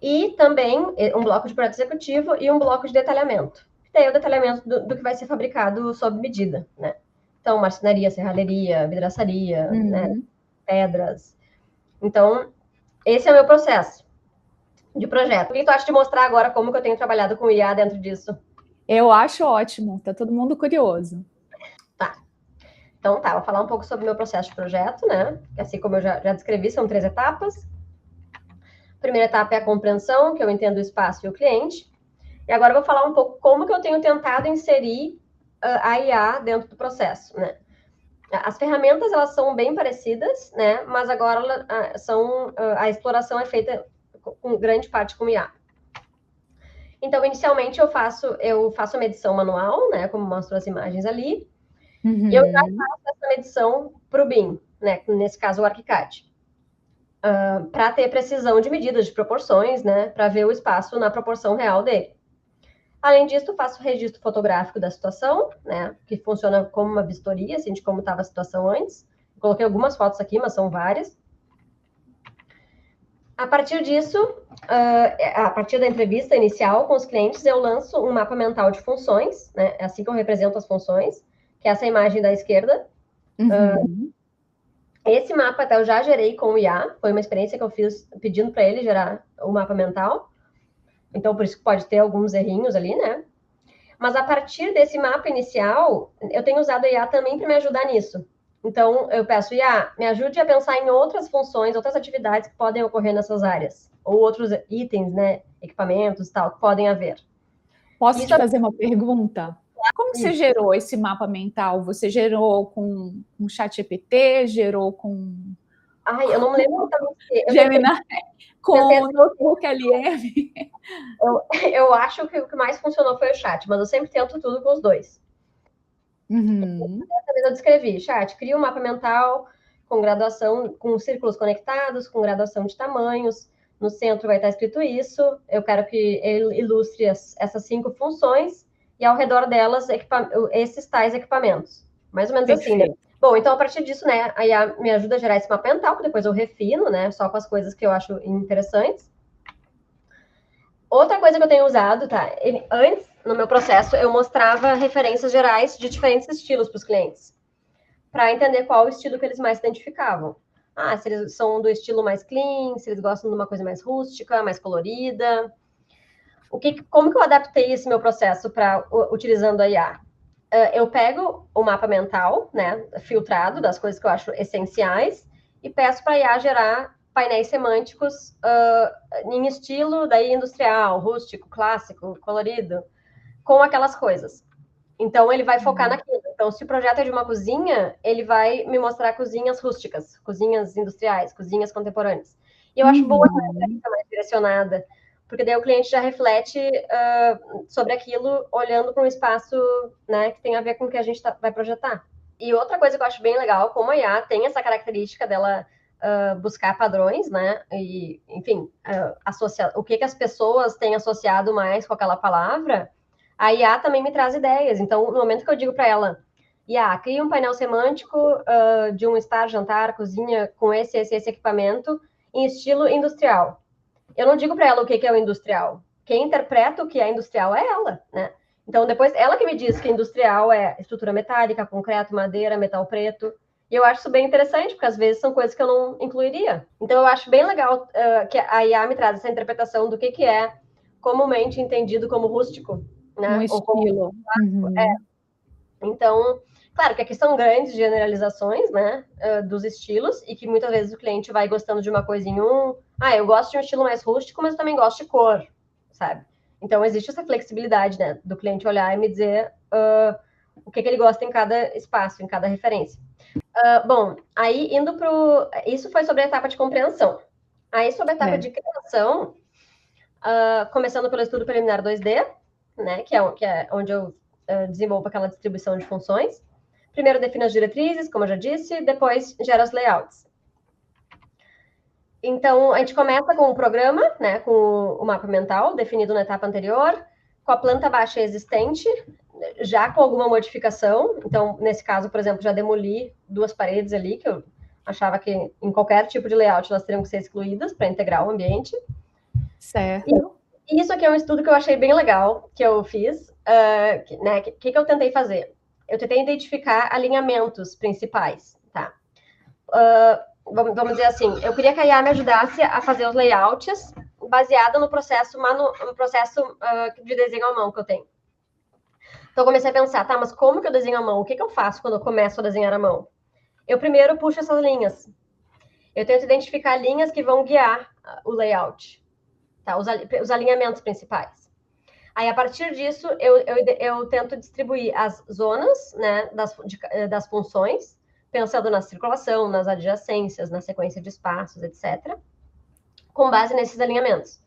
E também um bloco de projeto executivo e um bloco de detalhamento. Tem o detalhamento do que vai ser fabricado sob medida, né? Então, marcenaria, serralheria, vidraçaria, né? Pedras. Então, esse é o meu processo de projeto. O que tu acha de mostrar agora como que eu tenho trabalhado com IA dentro disso? Eu acho ótimo, tá todo mundo curioso. Tá. Então, vou falar um pouco sobre o meu processo de projeto, né? Assim como eu já descrevi, são 3 etapas. A primeira etapa é a compreensão, que eu entendo o espaço e o cliente. E agora eu vou falar um pouco como que eu tenho tentado inserir a IA dentro do processo, né? As ferramentas, elas são bem parecidas, né? Mas agora a exploração é feita com grande parte com IA. Então, inicialmente, eu faço a medição manual, né? Como mostro as imagens ali. E eu já faço essa medição para o BIM, né? Nesse caso, o ArchiCAD. Para ter precisão de medidas de proporções, né? Para ver o espaço na proporção real dele. Além disso, eu faço registro fotográfico da situação, né? Que funciona como uma vistoria, assim, de como estava a situação antes. Coloquei algumas fotos aqui, mas são várias. A partir disso, a partir da entrevista inicial com os clientes, eu lanço um mapa mental de funções, né? É assim que eu represento as funções, que é essa imagem da esquerda. Esse mapa até eu já gerei com o IA, foi uma experiência que eu fiz pedindo para ele gerar o mapa mental. Então, por isso que pode ter alguns errinhos ali, né? Mas a partir desse mapa inicial, eu tenho usado a IA também para me ajudar nisso. Então, eu peço, IA, me ajude a pensar em outras funções, outras atividades que podem ocorrer nessas áreas. Ou outros itens, né? Equipamentos e tal, que podem haver. Posso te fazer uma pergunta? Como você gerou esse mapa mental? Você gerou com um ChatGPT? Gerou com... Ai, eu não me lembro exatamente. Gemini? Com o Notebook LM? Eu acho que o que mais funcionou foi o chat, mas eu sempre tento tudo com os dois. Dessa vez eu descrevi, chat, cria um mapa mental com graduação, com círculos conectados, com graduação de tamanhos. No centro vai estar escrito isso. Eu quero que ele ilustre essas 5 funções e ao redor delas esses tais equipamentos. Mais ou menos assim, né? Bom, então a partir disso, né, a IA me ajuda a gerar esse mapa mental, que depois eu refino, né, só com as coisas que eu acho interessantes. Outra coisa que eu tenho usado, tá? Antes, no meu processo, eu mostrava referências gerais de diferentes estilos para os clientes, para entender qual o estilo que eles mais se identificavam. Ah, se eles são do estilo mais clean, se eles gostam de uma coisa mais rústica, mais colorida. Como que eu adaptei esse meu processo para utilizando a IA? Eu pego o mapa mental, né, filtrado das coisas que eu acho essenciais, e peço para a IA gerar painéis semânticos em estilo daí industrial, rústico, clássico, colorido, com aquelas coisas. Então, ele vai focar naquilo. Então, se o projeto é de uma cozinha, ele vai me mostrar cozinhas rústicas, cozinhas industriais, cozinhas contemporâneas. E eu acho boa essa mais direcionada, porque daí o cliente já reflete sobre aquilo, olhando para um espaço, né, que tem a ver com o que a gente vai projetar. E outra coisa que eu acho bem legal, como a IA tem essa característica dela buscar padrões, né, e, enfim, associar o que as pessoas têm associado mais com aquela palavra, a IA também me traz ideias. Então, no momento que eu digo para ela, IA, cria um painel semântico de um estar, jantar, cozinha, com esse equipamento, em estilo industrial. Eu não digo para ela o que é o industrial. Quem interpreta o que é industrial é ela, né? Então, depois, ela que me diz que industrial é estrutura metálica, concreto, madeira, metal preto. E eu acho isso bem interessante, porque às vezes são coisas que eu não incluiria. Então, eu acho bem legal que a IA me traz essa interpretação do que é comumente entendido como rústico, né? Um estilo. Então, claro que aqui são grandes generalizações, né, dos estilos, e que muitas vezes o cliente vai gostando de uma coisa em um. Ah, eu gosto de um estilo mais rústico, mas também gosto de cor, sabe? Então, existe essa flexibilidade, né, do cliente olhar e me dizer o que ele gosta em cada espaço, em cada referência. Bom, aí indo pro... Isso foi sobre a etapa de compreensão. Aí, sobre a etapa de criação, começando pelo estudo preliminar 2D, né, que é onde eu desenvolvo aquela distribuição de funções. Primeiro defino as diretrizes, como eu já disse, depois gera os layouts. Então, a gente começa com o programa, né, com o mapa mental, definido na etapa anterior, com a planta baixa existente, já com alguma modificação. Então, nesse caso, por exemplo, já demoli 2 paredes ali, que eu achava que em qualquer tipo de layout elas teriam que ser excluídas para integrar o ambiente. Certo. E isso aqui é um estudo que eu achei bem legal, que eu fiz. Né, que eu tentei fazer? Eu tentei identificar alinhamentos principais, tá? Vamos dizer assim, eu queria que a IA me ajudasse a fazer os layouts baseado no processo de desenho à mão que eu tenho. Então, eu comecei a pensar, tá, mas como que eu desenho à mão? O que eu faço quando eu começo a desenhar à mão? Eu primeiro puxo essas linhas. Eu tento identificar linhas que vão guiar o layout, tá? Os alinhamentos principais. Aí, a partir disso, eu tento distribuir as zonas, né, das funções, pensando na circulação, nas adjacências, na sequência de espaços, etc., com base nesses alinhamentos.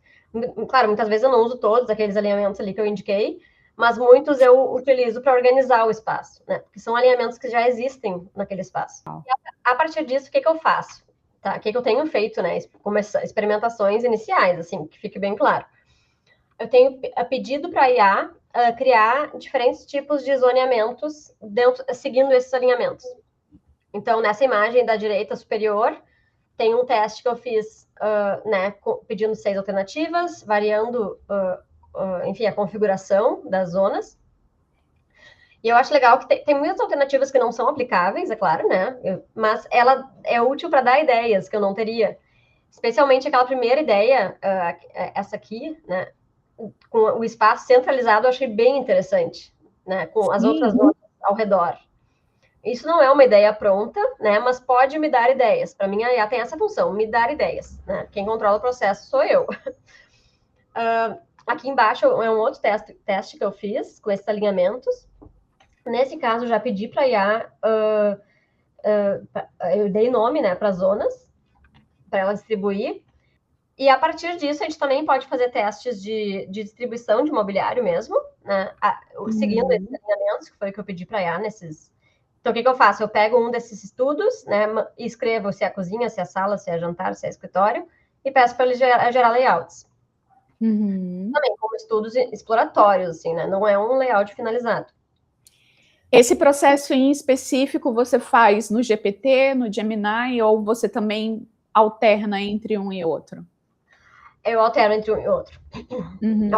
Claro, muitas vezes eu não uso todos aqueles alinhamentos ali que eu indiquei, mas muitos eu utilizo para organizar o espaço, né? Porque são alinhamentos que já existem naquele espaço. E a partir disso, o que eu faço? Tá? O que eu tenho feito, né? Experimentações iniciais, assim, que fique bem claro. Eu tenho pedido para a IA criar diferentes tipos de zoneamentos seguindo esses alinhamentos. Então, nessa imagem da direita superior, tem um teste que eu fiz, né, pedindo 6 alternativas, variando, enfim, a configuração das zonas. E eu acho legal que tem muitas alternativas que não são aplicáveis, é claro, né? Mas ela é útil para dar ideias que eu não teria. Especialmente aquela primeira ideia, essa aqui, né? Com o espaço centralizado, eu achei bem interessante, né? Com as outras zonas ao redor. Isso não é uma ideia pronta, né? Mas pode me dar ideias. Para mim, a IA tem essa função, me dar ideias, né? Quem controla o processo sou eu. Aqui embaixo é um outro teste que eu fiz com esses alinhamentos. Nesse caso, já pedi para a IA, eu dei nome, né, para as zonas, para ela distribuir. E a partir disso, a gente também pode fazer testes de distribuição de mobiliário mesmo, né? Seguindo esses alinhamentos, que foi o que eu pedi para a IA nesses. Então, o que eu faço? Eu pego um desses estudos, né, e escrevo se é a cozinha, se é a sala, se é jantar, se é escritório, e peço para ele gerar layouts. Também como estudos exploratórios, assim, né? Não é um layout finalizado. Esse processo em específico você faz no GPT, no Gemini, ou você também alterna entre um e outro? Eu altero entre um e outro. Uhum.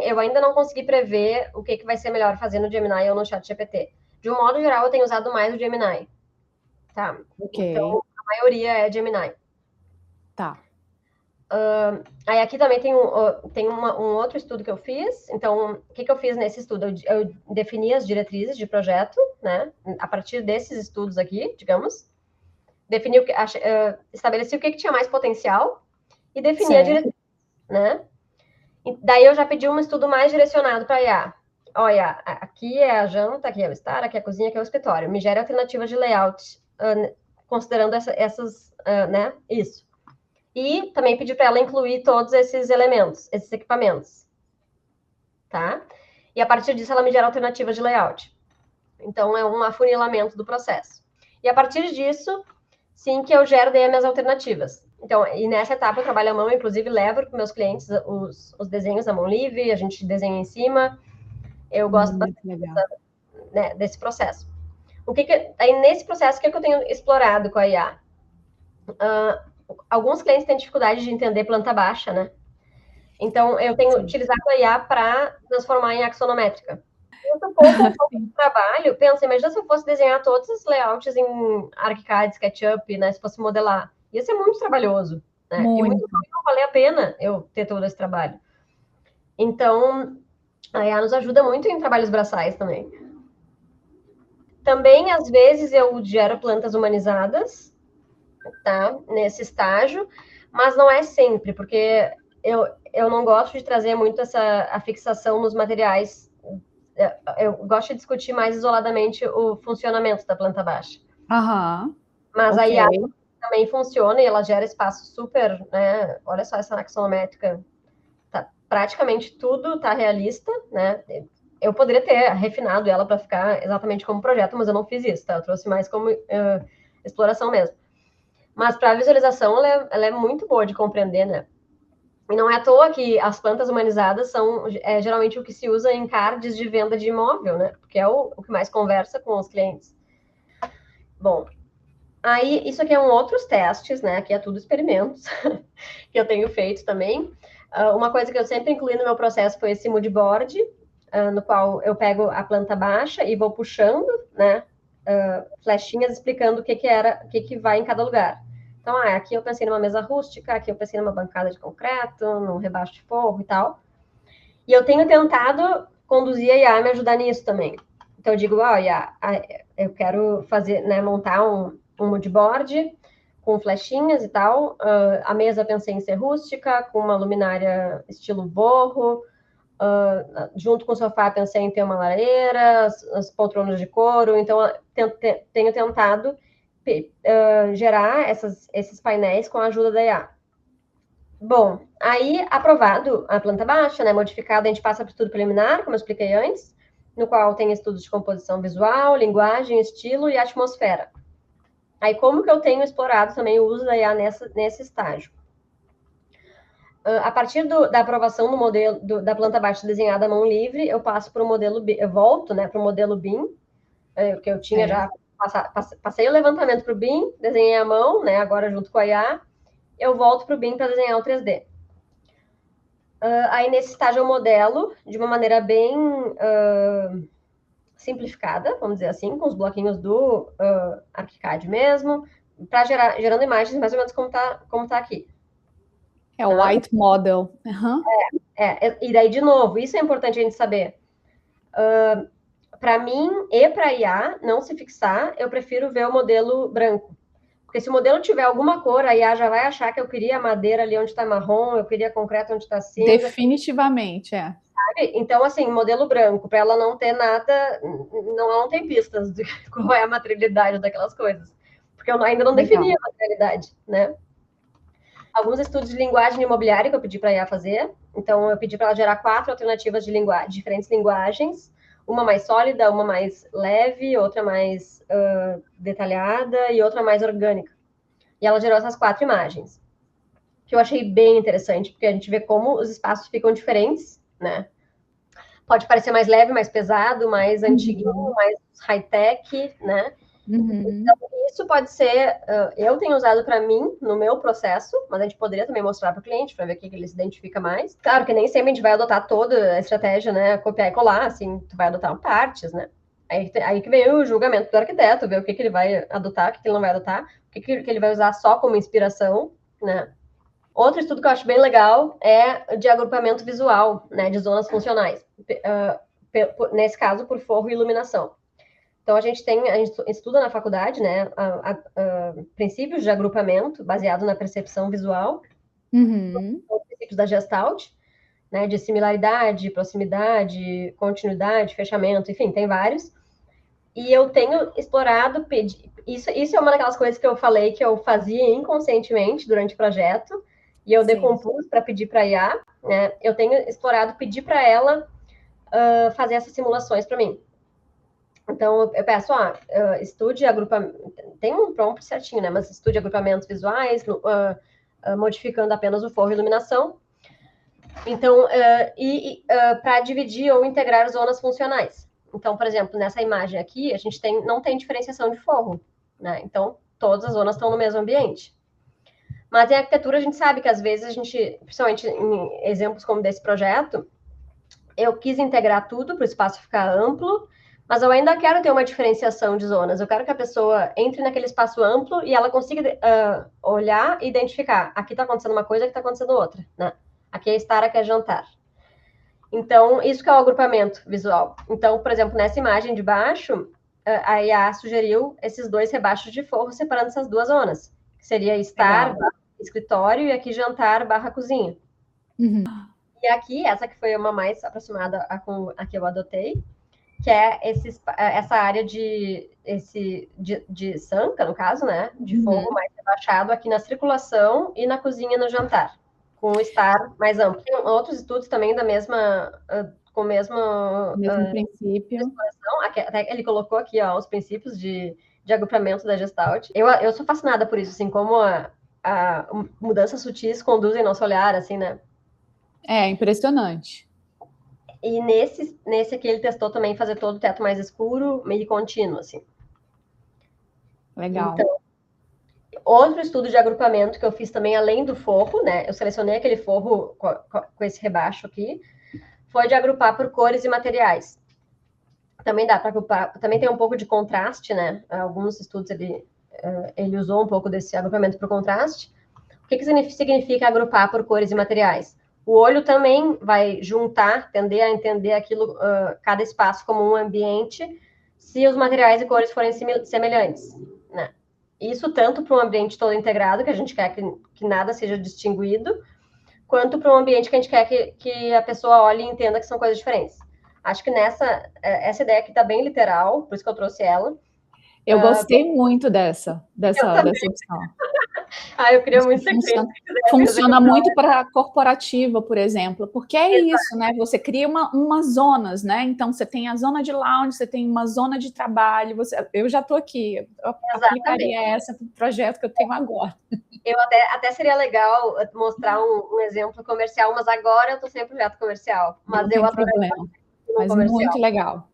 Eu ainda não consegui prever o que vai ser melhor fazer no Gemini ou no ChatGPT. De um modo geral, eu tenho usado mais o Gemini, tá? Ok, Então, a maioria é Gemini. tá. Aí aqui também tem um outro estudo que eu fiz. Então, o que eu fiz nesse estudo? Eu defini as diretrizes de projeto, né? A partir desses estudos aqui, digamos. Defini estabeleci o que tinha mais potencial e defini a Certo. diretriz, né? E daí eu já pedi um estudo mais direcionado para IA. Olha, aqui é a janta, aqui é o estar, aqui é a cozinha, aqui é o escritório. Me gera alternativas de layout, considerando essas, né? Isso. E também pedi para ela incluir todos esses elementos, esses equipamentos, tá? E a partir disso ela me gera alternativas de layout. Então é um afunilamento do processo. E a partir disso, sim, que eu gero daí as minhas alternativas. Então, e nessa etapa eu trabalho à mão, inclusive levo para meus clientes os desenhos à mão livre, a gente desenha em cima. Eu gosto bastante Legal. né, desse processo. Aí nesse processo, o que eu tenho explorado com a IA? Alguns clientes têm dificuldade de entender planta baixa, né? Então, eu tenho utilizado a IA para transformar em axonométrica. Isso pouco a pouco de trabalho. Pensa, imagina se eu fosse desenhar todos os layouts em ArchiCAD, SketchUp, né? Se fosse modelar. Ia ser muito trabalhoso, né? E muito não valer a pena eu ter todo esse trabalho. Então, a IA nos ajuda muito em trabalhos braçais também. Também, às vezes, eu gero plantas humanizadas, tá? Nesse estágio, mas não é sempre, porque eu não gosto de trazer muito a fixação nos materiais. Eu gosto de discutir mais isoladamente o funcionamento da planta baixa. Aham. Mas a IA Ok. também funciona e ela gera espaço super, né? Olha só essa axonométrica, tá, praticamente tudo tá realista, né? Eu poderia ter refinado ela para ficar exatamente como projeto, mas eu não fiz isso, tá? Eu trouxe mais como exploração mesmo. Mas para visualização, ela é muito boa de compreender, né? E não é à toa que as plantas humanizadas são geralmente o que se usa em cards de venda de imóvel, né? Porque é o que mais conversa com os clientes. Bom, aí isso aqui é outros testes, né? Aqui é tudo experimentos que eu tenho feito também. Uma coisa que eu sempre incluí no meu processo foi esse mood board, no qual eu pego a planta baixa e vou puxando, né? Flechinhas explicando o que vai em cada lugar. Então, aqui eu pensei numa mesa rústica, aqui eu pensei numa bancada de concreto, num rebaixo de forro e tal. E eu tenho tentado conduzir a IA a me ajudar nisso também. Então, eu digo, IA, eu quero fazer, né, montar um mood board com flechinhas e tal. A mesa eu pensei em ser rústica, com uma luminária estilo borro. Junto com o sofá pensei em ter uma lareira, as poltronas de couro. Então, tenho tentado gerar esses painéis com a ajuda da IA. Bom, aí aprovado a planta baixa, né, modificada, a gente passa para o estudo preliminar, como eu expliquei antes, no qual tem estudos de composição visual, linguagem, estilo e atmosfera. Aí como que eu tenho explorado também o uso da IA nesse estágio? A partir da aprovação do modelo da planta baixa desenhada à mão livre, eu passo para o modelo, eu volto, né, para o modelo BIM, que eu tinha já passei o levantamento para o BIM, desenhei à mão, né, agora junto com a IA, eu volto para o BIM para desenhar o 3D. Aí nesse estágio eu modelo de uma maneira bem simplificada, vamos dizer assim, com os bloquinhos do ArchiCAD mesmo, para gerando imagens mais ou menos como tá aqui. É o white model. Uhum. E daí, de novo, isso é importante a gente saber. Para mim e para IA não se fixar, eu prefiro ver o modelo branco. Porque se o modelo tiver alguma cor, a IA já vai achar que eu queria madeira ali onde está marrom, eu queria concreto onde está cinza. Definitivamente, é. Sabe? Então, assim, modelo branco, para ela não ter nada, não tem pistas de qual é a materialidade daquelas coisas. Porque eu ainda não defini a materialidade, né? Alguns estudos de linguagem imobiliária que eu pedi para a IA fazer. Então, eu pedi para ela gerar 4 alternativas de diferentes linguagens. Uma mais sólida, uma mais leve, outra mais detalhada e outra mais orgânica. E ela gerou essas 4 imagens. Que eu achei bem interessante, porque a gente vê como os espaços ficam diferentes, né? Pode parecer mais leve, mais pesado, mais antiguinho, mais high-tech, né? Então, isso pode ser... eu tenho usado para mim, no meu processo, mas a gente poderia também mostrar para o cliente, para ver o que ele se identifica mais. Claro que nem sempre a gente vai adotar toda a estratégia, né? Copiar e colar, assim, tu vai adotar partes, né? Aí que vem o julgamento do arquiteto, ver o que ele vai adotar, o que ele não vai adotar, o que ele vai usar só como inspiração, né? Outro estudo que eu acho bem legal é de agrupamento visual, né, de zonas funcionais. Nesse caso, por forro e iluminação. Então, a gente estuda na faculdade, né, princípios de agrupamento baseado na percepção visual, os princípios da Gestalt, né, de similaridade, proximidade, continuidade, fechamento, enfim, tem vários. E eu tenho explorado, isso é uma daquelas coisas que eu falei que eu fazia inconscientemente durante o projeto, e eu decompus para pedir para a IA, né? Eu tenho explorado pedir para ela fazer essas simulações para mim. Então, eu peço, estude agrupamento, tem um prompt certinho, né? Mas estude agrupamentos visuais, modificando apenas o forro e iluminação. Então, para dividir ou integrar zonas funcionais. Então, por exemplo, nessa imagem aqui, a gente não tem diferenciação de forro, né? Então, todas as zonas estão no mesmo ambiente. Mas em arquitetura, a gente sabe que às vezes a gente, principalmente em exemplos como desse projeto, eu quis integrar tudo para o espaço ficar amplo, mas eu ainda quero ter uma diferenciação de zonas. Eu quero que a pessoa entre naquele espaço amplo e ela consiga olhar e identificar. Aqui está acontecendo uma coisa, aqui está acontecendo outra, né? Aqui é estar, aqui é jantar. Então, isso que é o agrupamento visual. Então, por exemplo, nessa imagem de baixo, a IA sugeriu esses dois rebaixos de forro separando essas duas zonas. Que seria estar, escritório, e aqui jantar, cozinha. E aqui, essa que foi uma mais aproximada a que eu adotei, que é essa área de sanca, no caso, né? De forro mais rebaixado aqui na circulação e na cozinha no jantar, com o estar mais amplo. Tem outros estudos também com o mesmo princípio. Até ele colocou aqui, ó, os princípios de agrupamento da Gestalt. Eu sou fascinada por isso, assim, como a mudanças sutis conduzem nosso olhar, assim, né? É impressionante. E nesse aqui ele testou também fazer todo o teto mais escuro, meio contínuo, assim. Legal. Então, outro estudo de agrupamento que eu fiz também, além do forro, né? Eu selecionei aquele forro com esse rebaixo aqui, foi de agrupar por cores e materiais. Também dá para agrupar, também tem um pouco de contraste, né? Alguns estudos ele usou um pouco desse agrupamento por contraste. O que significa agrupar por cores e materiais? O olho também vai tender a entender aquilo, cada espaço como um ambiente, se os materiais e cores forem semelhantes, né? Isso tanto para um ambiente todo integrado, que a gente quer que nada seja distinguido, quanto para um ambiente que a gente quer que a pessoa olhe e entenda que são coisas diferentes. Acho que essa ideia aqui está bem literal, por isso que eu trouxe ela. Eu gostei muito dessa opção. Eu queria muito ser funciona muito para corporativa, por exemplo, porque é isso, né? Você cria umas zonas, né? Então, você tem a zona de lounge, você tem uma zona de trabalho, eu já estou aqui, eu aplicaria essa para o projeto que eu tenho agora. Eu até seria legal mostrar um exemplo comercial, mas agora eu estou sem projeto comercial. Mas não tem problema, mas muito legal.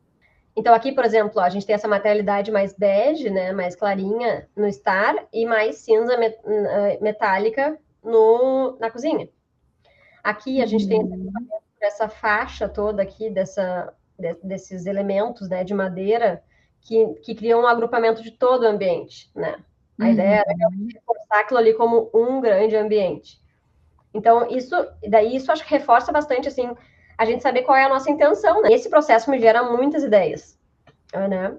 Então, aqui, por exemplo, a gente tem essa materialidade mais bege, né, mais clarinha no estar, e mais cinza metálica na cozinha. Aqui a gente tem essa faixa toda aqui, desses elementos, né, de madeira, que criam um agrupamento de todo o ambiente, né? A ideia era reforçar aquilo ali como um grande ambiente. Então, isso acho que reforça bastante, assim, a gente saber qual é a nossa intenção, né? Esse processo me gera muitas ideias, né?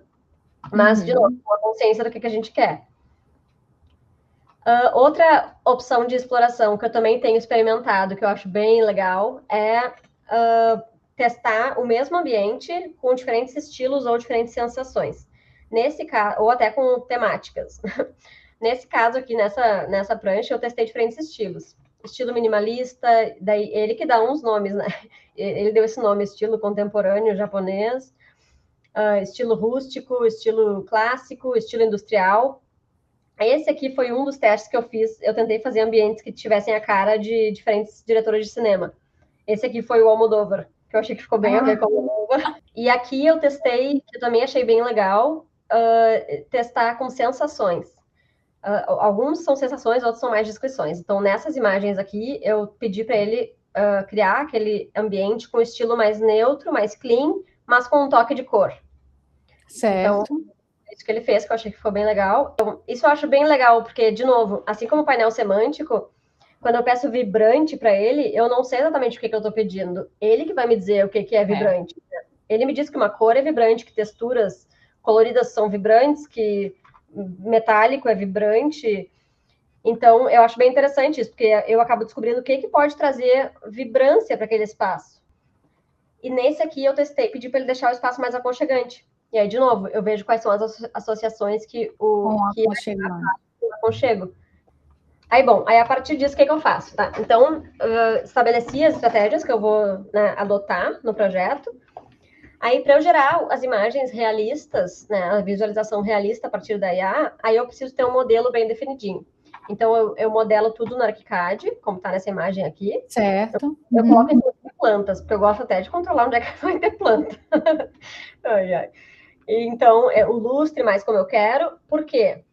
Mas, de novo, uma consciência do que a gente quer. Outra opção de exploração que eu também tenho experimentado, que eu acho bem legal, é testar o mesmo ambiente com diferentes estilos ou diferentes sensações. Nesse caso, ou até com temáticas. Nesse caso aqui, nessa prancha, eu testei diferentes estilos. Estilo minimalista, daí ele que dá uns nomes, né? Ele deu esse nome, estilo contemporâneo japonês, estilo rústico, estilo clássico, estilo industrial. Esse aqui foi um dos testes que eu fiz. Eu tentei fazer ambientes que tivessem a cara de diferentes diretores de cinema. Esse aqui foi o Almodóvar. que eu achei que ficou bem a ver com a luva. E aqui eu testei, que eu também achei bem legal, testar com sensações. Alguns são sensações, outros são mais descrições. Então, nessas imagens aqui, eu pedi para ele criar aquele ambiente com estilo mais neutro, mais clean, mas com um toque de cor. Certo. Então, é isso que ele fez, que eu achei que ficou bem legal. Então, isso eu acho bem legal, porque, de novo, assim como o painel semântico, quando eu peço vibrante para ele, eu não sei exatamente o que eu estou pedindo. Ele que vai me dizer o que é vibrante. Ele me diz que uma cor é vibrante, que texturas coloridas são vibrantes, que metálico é vibrante. Então, eu acho bem interessante isso, porque eu acabo descobrindo o que pode trazer vibrância para aquele espaço. E nesse aqui eu testei, pedi para ele deixar o espaço mais aconchegante. E aí, de novo, eu vejo quais são as associações que o aconchego. Aí, bom, aí a partir disso, o que eu faço, tá? Então, estabeleci as estratégias que eu vou, né, adotar no projeto. Aí, para eu gerar as imagens realistas, né, a visualização realista a partir da IA, aí eu preciso ter um modelo bem definidinho. Então, eu modelo tudo no ArchiCAD, como está nessa imagem aqui. Certo. Eu coloco inclusive plantas, porque eu gosto até de controlar onde é que vai ter planta. Ai, ai. Então, o lustre mais como eu quero. Por quê?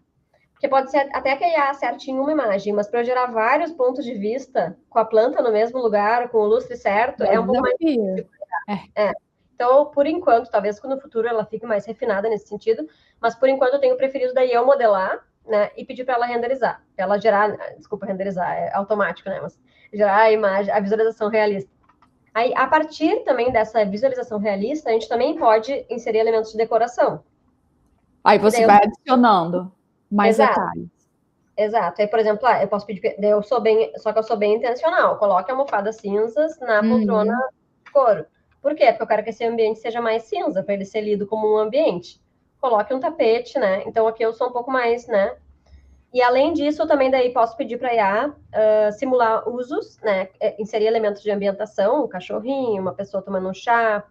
Porque pode ser até que a IA acerte em uma imagem, mas para eu gerar vários pontos de vista com a planta no mesmo lugar, com o lustre certo, é um pouco mais difícil. Então, por enquanto, talvez no futuro ela fique mais refinada nesse sentido, mas por enquanto eu tenho preferido daí eu modelar, né, e pedir para ela renderizar, para ela gerar, desculpa, renderizar, é automático, né, mas gerar a imagem, a visualização realista. Aí, a partir também dessa visualização realista, a gente também pode inserir elementos de decoração. Aí você vai adicionando mais detalhes. Exato. Aí, por exemplo, eu posso pedir, só que eu sou bem intencional, coloque almofadas cinzas na poltrona de couro. Por quê? Porque eu quero que esse ambiente seja mais cinza, para ele ser lido como um ambiente. Coloque um tapete, né? Então, aqui eu sou um pouco mais, né? E, além disso, eu também daí posso pedir para a IA simular usos, né? Inserir elementos de ambientação, um cachorrinho, uma pessoa tomando um chá.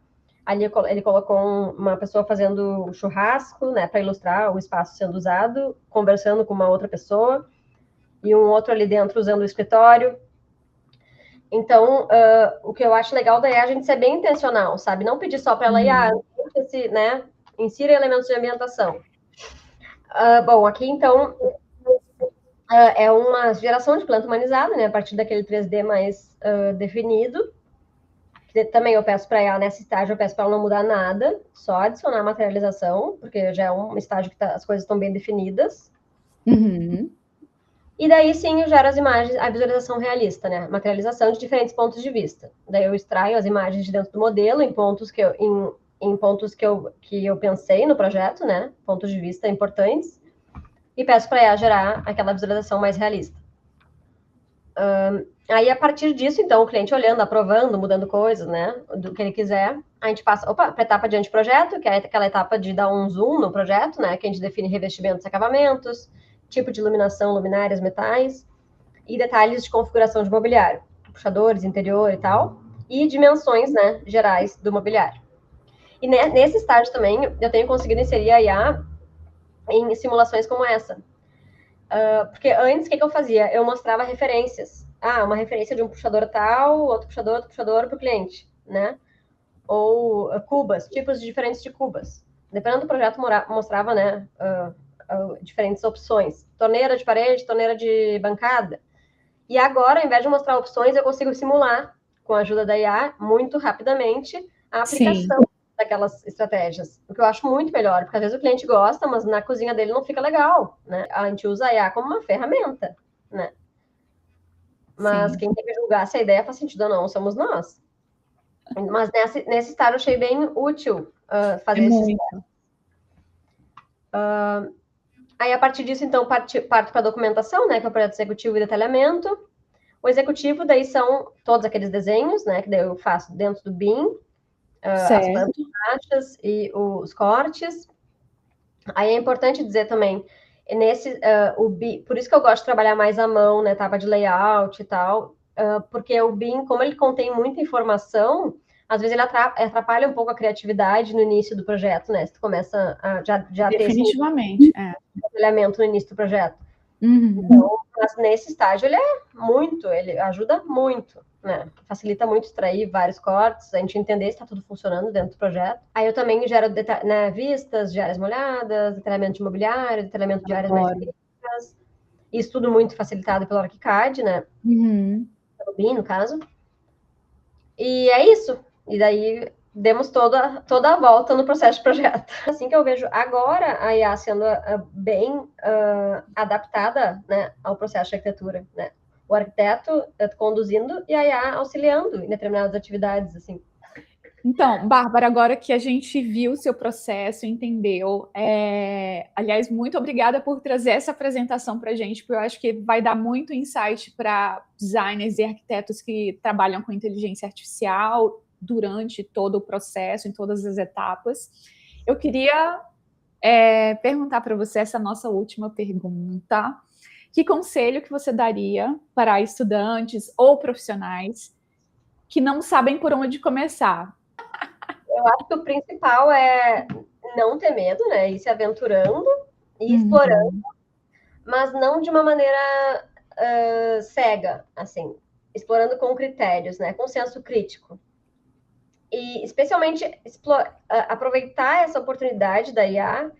Ali ele colocou uma pessoa fazendo churrasco, né? Para ilustrar o espaço sendo usado, conversando com uma outra pessoa. E um outro ali dentro usando o escritório. Então, o que eu acho legal daí é a gente ser bem intencional, sabe? Não pedir só para ela ir, né? Insira elementos de ambientação. Bom, aqui então é uma geração de planta humanizada, né? A partir daquele 3D mais definido. Que também eu peço para ela, nesse estágio, eu peço para ela não mudar nada, só adicionar materialização, porque já é um estágio que as coisas estão bem definidas. E daí sim eu gero as imagens, a visualização realista, né? Materialização de diferentes pontos de vista. Daí eu extraio as imagens de dentro do modelo em pontos que eu pensei no projeto, né? Pontos de vista importantes. E peço para ela gerar aquela visualização mais realista. Aí, a partir disso, então, o cliente olhando, aprovando, mudando coisas, né? Do que ele quiser, a gente passa para a etapa de anteprojeto, que é aquela etapa de dar um zoom no projeto, né? Que a gente define revestimentos e acabamentos, tipo de iluminação, luminárias, metais, e detalhes de configuração de mobiliário, puxadores, interior e tal, e dimensões, né, gerais do mobiliário. E nesse estágio também, eu tenho conseguido inserir a IA em simulações como essa. Porque antes, o que eu fazia? Eu mostrava referências. Uma referência de um puxador tal, outro puxador para o cliente, né? Ou cubas, tipos diferentes de cubas. Dependendo do projeto, mostrava, né, diferentes opções. Torneira de parede, torneira de bancada. E agora, ao invés de mostrar opções, eu consigo simular, com a ajuda da IA, muito rapidamente, a aplicação daquelas estratégias. O que eu acho muito melhor, porque às vezes o cliente gosta, mas na cozinha dele não fica legal, né? A gente usa a IA como uma ferramenta, né? Mas quem tem que julgar se a ideia faz sentido ou não somos nós. Mas nesse estágio eu achei bem útil fazer esse aí, a partir disso, então, parto para a documentação, né, que é o projeto executivo e detalhamento. O executivo, daí, são todos aqueles desenhos, né, que daí eu faço dentro do BIM, as plantas e os cortes. Aí é importante dizer também, por isso que eu gosto de trabalhar mais à mão, né, etapa de layout e tal, porque o BIM, como ele contém muita informação, às vezes ele atrapalha um pouco a criatividade no início do projeto, né? Se tu começa a já ter esse detalhamento no início do projeto. Então, mas nesse estágio ele ajuda muito. né? Facilita muito extrair vários cortes, a gente entender se está tudo funcionando dentro do projeto. Aí eu também gero né, vistas de áreas molhadas, detalhamento de imobiliário, detalhamento de áreas mais críticas. Isso tudo muito facilitado pelo ArchiCAD, né? Pelo BIM, no caso. E é isso. E daí demos toda a volta no processo de projeto. Assim que eu vejo agora a IA sendo bem adaptada, né, ao processo de arquitetura, né? O arquiteto conduzindo e a IA auxiliando em determinadas atividades, assim. Então, Bárbara, agora que a gente viu o seu processo, entendeu, aliás, muito obrigada por trazer essa apresentação para a gente, porque eu acho que vai dar muito insight para designers e arquitetos que trabalham com inteligência artificial durante todo o processo, em todas as etapas. Eu queria perguntar para você essa nossa última pergunta. Que conselho que você daria para estudantes ou profissionais que não sabem por onde começar? Eu acho que o principal é não ter medo, né? Ir se aventurando e explorando, mas não de uma maneira cega, assim, explorando com critérios, né? Com senso crítico. E especialmente aproveitar essa oportunidade da IA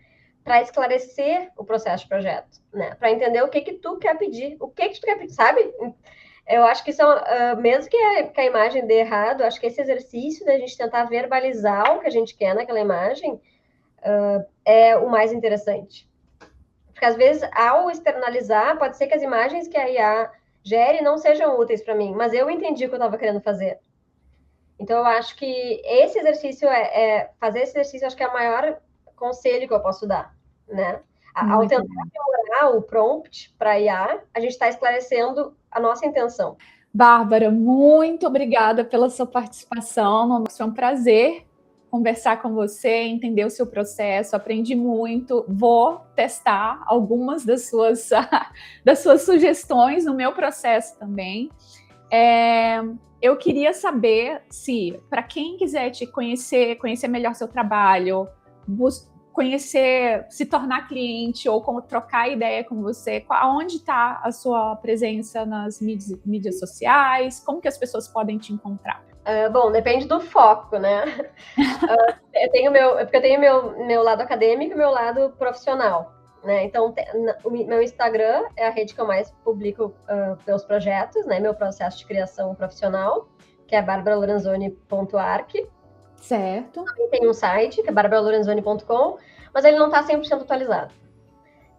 para esclarecer o processo de projeto, né? Para entender o que tu quer pedir, o que tu quer pedir, sabe? Eu acho que isso, mesmo que a imagem dê errado, acho que esse exercício da gente tentar verbalizar o que a gente quer naquela imagem é o mais interessante. Porque, às vezes, ao externalizar, pode ser que as imagens que a IA gere não sejam úteis para mim, mas eu entendi o que eu estava querendo fazer. Então, eu acho que esse exercício fazer esse exercício, acho que é o maior conselho que eu posso dar, né? Ao tentar aprimorar o prompt para a IA, a gente está esclarecendo a nossa intenção. Bárbara, muito obrigada pela sua participação. Foi um prazer conversar com você, entender o seu processo, aprendi muito. Vou testar algumas das suas sugestões no meu processo também. Eu queria saber se, para quem quiser te conhecer melhor seu trabalho, conhecer, se tornar cliente ou como trocar ideia com você, onde está a sua presença nas mídias sociais, como que as pessoas podem te encontrar? Bom, depende do foco, né? Eu tenho meu lado acadêmico e meu lado profissional, né? Então, o meu Instagram é a rede que eu mais publico meus projetos, né? Meu processo de criação profissional, que é barbaralorenzoni.arc. Certo. Também tem um site, que é barbaralorenzoni.com, mas ele não está 100% atualizado.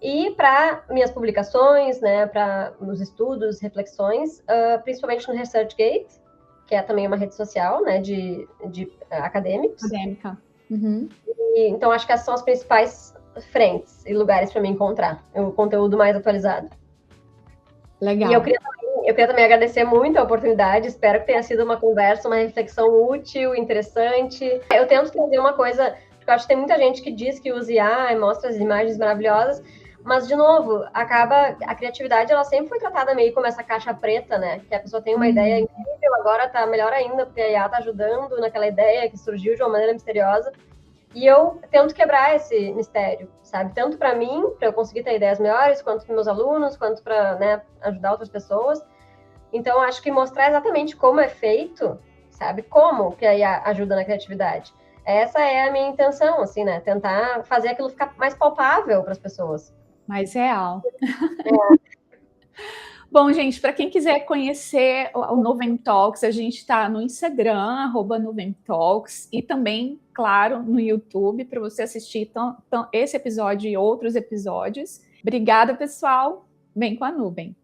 E para minhas publicações, né? Para os estudos, reflexões, principalmente no ResearchGate, que é também uma rede social, né? De acadêmicos. Acadêmica. Então, acho que essas são as principais frentes e lugares para me encontrar o conteúdo mais atualizado. Legal. E eu queria também agradecer muito a oportunidade, espero que tenha sido uma conversa, uma reflexão útil, interessante. Eu tento trazer uma coisa, porque eu acho que tem muita gente que diz que usa IA e mostra as imagens maravilhosas, mas, de novo, a criatividade, ela sempre foi tratada meio como essa caixa preta, né? Que a pessoa tem uma ideia incrível, agora tá melhor ainda, porque a IA tá ajudando naquela ideia que surgiu de uma maneira misteriosa. E eu tento quebrar esse mistério, sabe? Tanto para mim, para eu conseguir ter ideias melhores, quanto para meus alunos, quanto para, né, ajudar outras pessoas. Então, acho que mostrar exatamente como é feito, sabe? Como que a IA ajuda na criatividade. Essa é a minha intenção, assim, né? Tentar fazer aquilo ficar mais palpável para as pessoas. Mais real. Bom, gente, para quem quiser conhecer o Noventalks, a gente está no Instagram, @Noventalks, e também, claro, no YouTube, para você assistir esse episódio e outros episódios. Obrigada, pessoal. Vem com a nuvem.